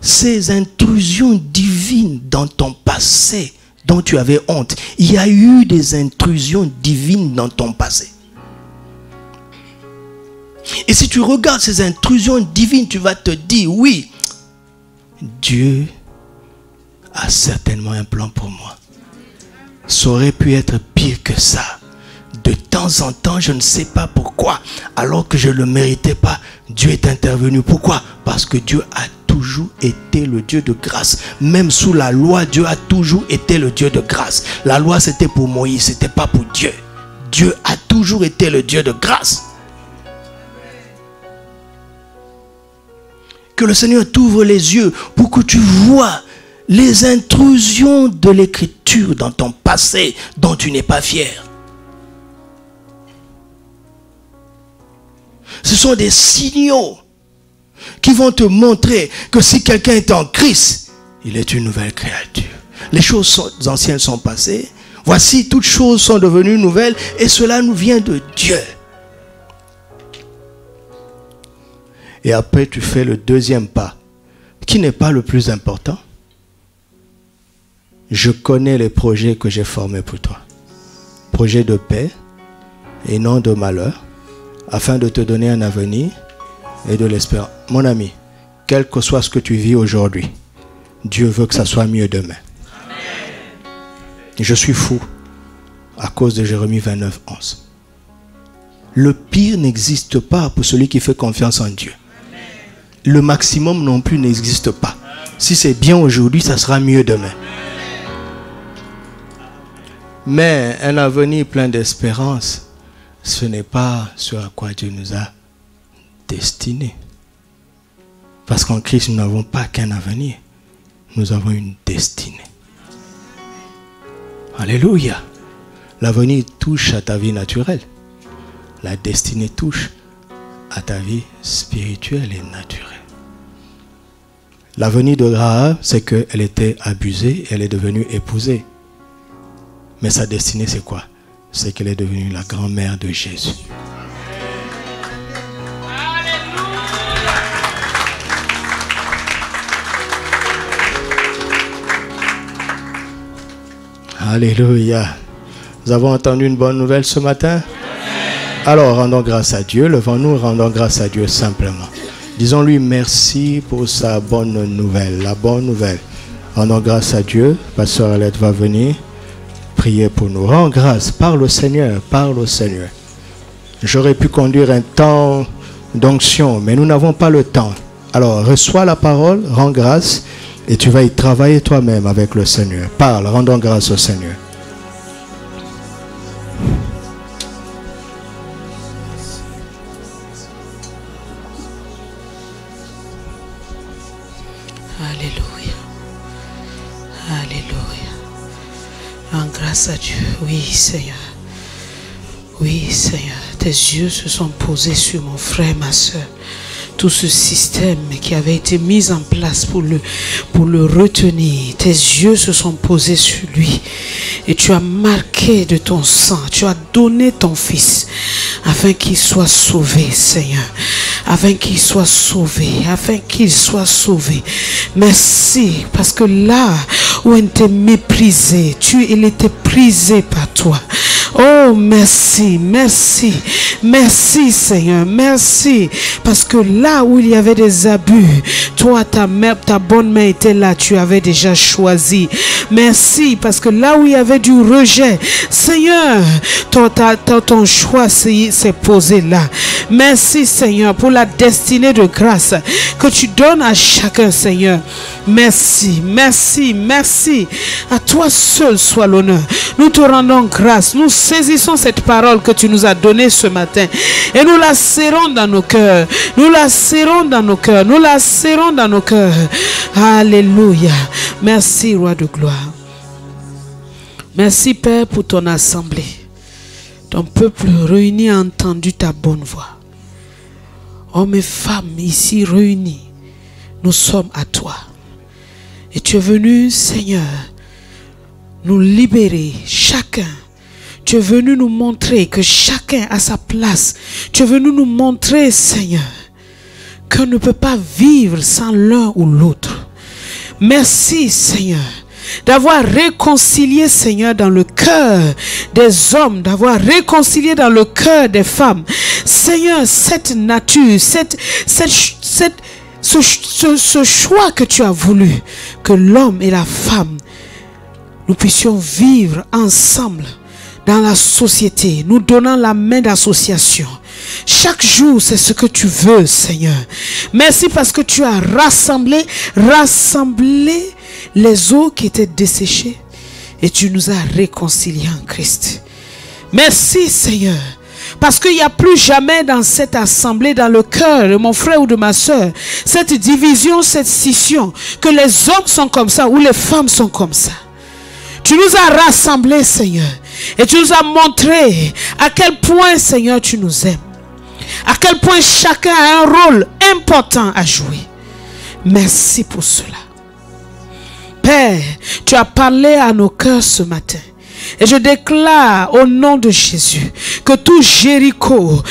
Speaker 2: ces intrusions divines dans ton passé dont tu avais honte. Il y a eu des intrusions divines dans ton passé. Et si tu regardes ces intrusions divines, tu vas te dire, oui, Dieu a certainement un plan pour moi. Ça aurait pu être pire que ça. De temps en temps, je ne sais pas pourquoi, alors que je ne le méritais pas, Dieu est intervenu. Pourquoi? Parce que Dieu a toujours été le Dieu de grâce. Même sous la loi, Dieu a toujours été le Dieu de grâce. La loi, c'était pour Moïse, ce n'était pas pour Dieu. Dieu a toujours été le Dieu de grâce. Que le Seigneur t'ouvre les yeux pour que tu vois les intrusions de l'écriture dans ton passé dont tu n'es pas fier. Ce sont des signaux qui vont te montrer que si quelqu'un est en Christ, il est une nouvelle créature. Les choses anciennes sont passées. Voici, toutes choses sont devenues nouvelles et cela nous vient de Dieu. Et après, tu fais le deuxième pas, qui n'est pas le plus important. Je connais les projets que j'ai formés pour toi. Projets de paix et non de malheur, afin de te donner un avenir et de l'espérance. Mon ami, quel que soit ce que tu vis aujourd'hui, Dieu veut que ça soit mieux demain. Amen. Je suis fou à cause de Jérémie 29, 11. Le pire n'existe pas pour celui qui fait confiance en Dieu. Le maximum non plus n'existe pas. Si c'est bien aujourd'hui, ça sera mieux demain. Mais un avenir plein d'espérance, ce n'est pas ce à quoi Dieu nous a destinés. Parce qu'en Christ, nous n'avons pas qu'un avenir. Nous avons une destinée. Alléluia. L'avenir touche à ta vie naturelle. La destinée touche à ta vie spirituelle et naturelle. L'avenir de Rahab, c'est qu'elle était abusée, elle est devenue épousée. Mais sa destinée, c'est quoi? C'est qu'elle est devenue la grand-mère de Jésus. Alléluia. Nous avons entendu une bonne nouvelle ce matin? Alors, rendons grâce à Dieu. Levons-nous, rendons grâce à Dieu simplement. Disons-lui merci pour sa bonne nouvelle, la bonne nouvelle. Rendons grâce à Dieu. Pasteur Alette va venir prier pour nous. Rends grâce, parle au Seigneur, parle au Seigneur. J'aurais pu conduire un temps d'onction, mais nous n'avons pas le temps. Alors, reçois la parole, rends grâce, et tu vas y travailler toi-même avec le Seigneur. Parle, rendons grâce au Seigneur.
Speaker 3: grâce à Dieu. Oui, Seigneur. Oui, Seigneur. Tes yeux se sont posés sur mon frère, ma soeur. Tout ce système qui avait été mis en place pour le retenir, tes yeux se sont posés sur lui. Et tu as marqué de ton sang, tu as donné ton fils afin qu'il soit sauvé, Seigneur. Afin qu'il soit sauvé, afin qu'il soit sauvé. Merci, parce que là où il était méprisé, il était prisé par toi. Oh, merci, merci, merci Seigneur, merci. Parce que là où il y avait des abus, toi, ta bonne main était là, tu avais déjà choisi. Merci, parce que là où il y avait du rejet, Seigneur, ton choix s'est posé là. Merci Seigneur pour la destinée de grâce que tu donnes à chacun, Seigneur. Merci, merci, merci. À toi seul soit l'honneur. Nous te rendons grâce. Nous saisissons cette parole que tu nous as donnée ce matin et nous la serrons dans nos cœurs. Nous la serrons dans nos cœurs. Nous la serrons dans nos cœurs. Alléluia. Merci, Roi de gloire. Merci, Père, pour ton assemblée. Ton peuple réuni a entendu ta bonne voix. Hommes et femmes ici réunis, nous sommes à toi. Et tu es venu, Seigneur, nous libérer, chacun. Tu es venu nous montrer que chacun a sa place. Tu es venu nous montrer, Seigneur, qu'on ne peut pas vivre sans l'un ou l'autre. Merci, Seigneur, d'avoir réconcilié, Seigneur, dans le cœur des hommes, d'avoir réconcilié dans le cœur des femmes. Seigneur, cette nature, ce choix que tu as voulu, que l'homme et la femme, nous puissions vivre ensemble dans la société, nous donnant la main d'association. Chaque jour, c'est ce que tu veux, Seigneur. Merci parce que tu as rassemblé les eaux qui étaient desséchées et tu nous as réconciliés en Christ. Merci, Seigneur. Parce qu'il n'y a plus jamais dans cette assemblée, dans le cœur de mon frère ou de ma soeur, cette division, cette scission, que les hommes sont comme ça ou les femmes sont comme ça. Tu nous as rassemblés, Seigneur, et tu nous as montré à quel point, Seigneur, tu nous aimes. À quel point chacun a un rôle important à jouer. Merci pour cela. Père, tu as parlé à nos cœurs ce matin. Et je déclare au nom de Jésus que tout Jéricho,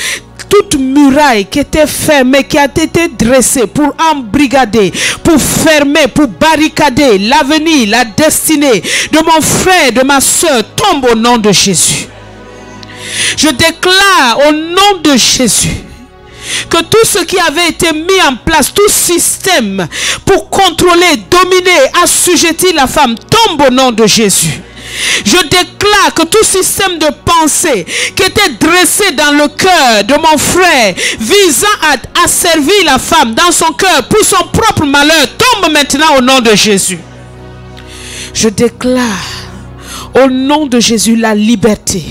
Speaker 3: toute muraille qui était fermée, qui a été dressée pour embrigader, pour fermer, pour barricader l'avenir, la destinée de mon frère, de ma soeur, tombe au nom de Jésus. Je déclare au nom de Jésus que tout ce qui avait été mis en place, tout système pour contrôler, dominer, assujettir la femme, tombe au nom de Jésus. Je déclare que tout système de pensée qui était dressé dans le cœur de mon frère, visant à asservir la femme dans son cœur pour son propre malheur, tombe maintenant au nom de Jésus. Je déclare au nom de Jésus la liberté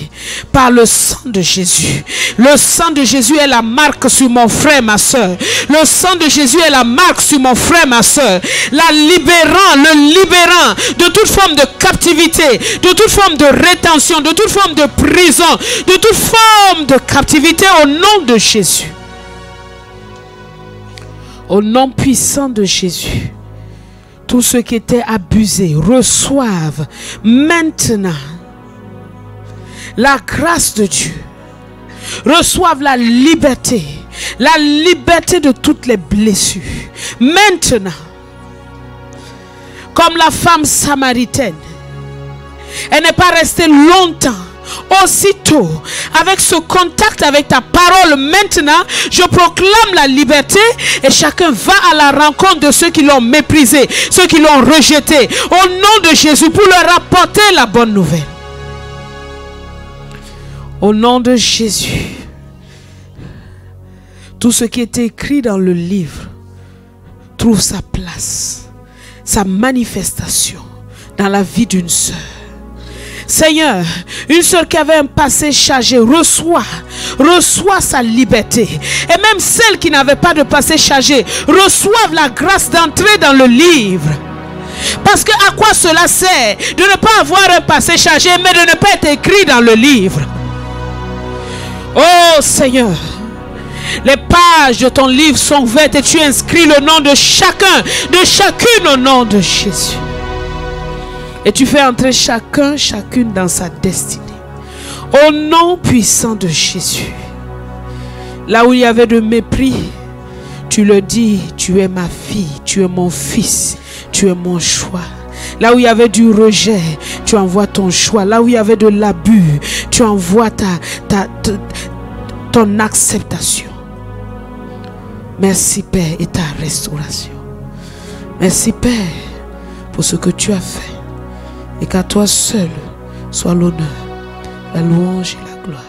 Speaker 3: par le sang de Jésus. Le sang de Jésus est la marque sur mon frère, ma soeur. Le sang de Jésus est la marque sur mon frère, ma soeur. La libérant, le libérant de toute forme de captivité, de toute forme de rétention, de toute forme de prison, de toute forme de captivité au nom de Jésus. Au nom puissant de Jésus. Tous ceux qui étaient abusés reçoivent maintenant la grâce de Dieu. Reçoivent la liberté de toutes les blessures. Maintenant, comme la femme samaritaine, elle n'est pas restée longtemps. Aussitôt, avec ce contact avec ta parole, maintenant, je proclame la liberté et chacun va à la rencontre de ceux qui l'ont méprisé, ceux qui l'ont rejeté, au nom de Jésus, pour leur apporter la bonne nouvelle. Au nom de Jésus, tout ce qui est écrit dans le livre trouve sa place, sa manifestation dans la vie d'une sœur. Seigneur, une sœur qui avait un passé chargé reçoit sa liberté. Et même celle qui n'avait pas de passé chargé reçoivent la grâce d'entrer dans le livre. Parce que à quoi cela sert de ne pas avoir un passé chargé, mais de ne pas être écrit dans le livre? Oh Seigneur, les pages de ton livre sont ouvertes et tu inscris le nom de chacun, de chacune au nom de Jésus. Et tu fais entrer chacun, chacune dans sa destinée. Au nom puissant de Jésus. Là où il y avait de mépris, tu le dis, tu es ma fille, tu es mon fils, tu es mon choix. Là où il y avait du rejet, tu envoies ton choix. Là où il y avait de l'abus, tu envoies ton acceptation. Merci Père et ta restauration. Merci Père pour ce que tu as fait. Et qu'à toi seul soit l'honneur, la louange et la gloire.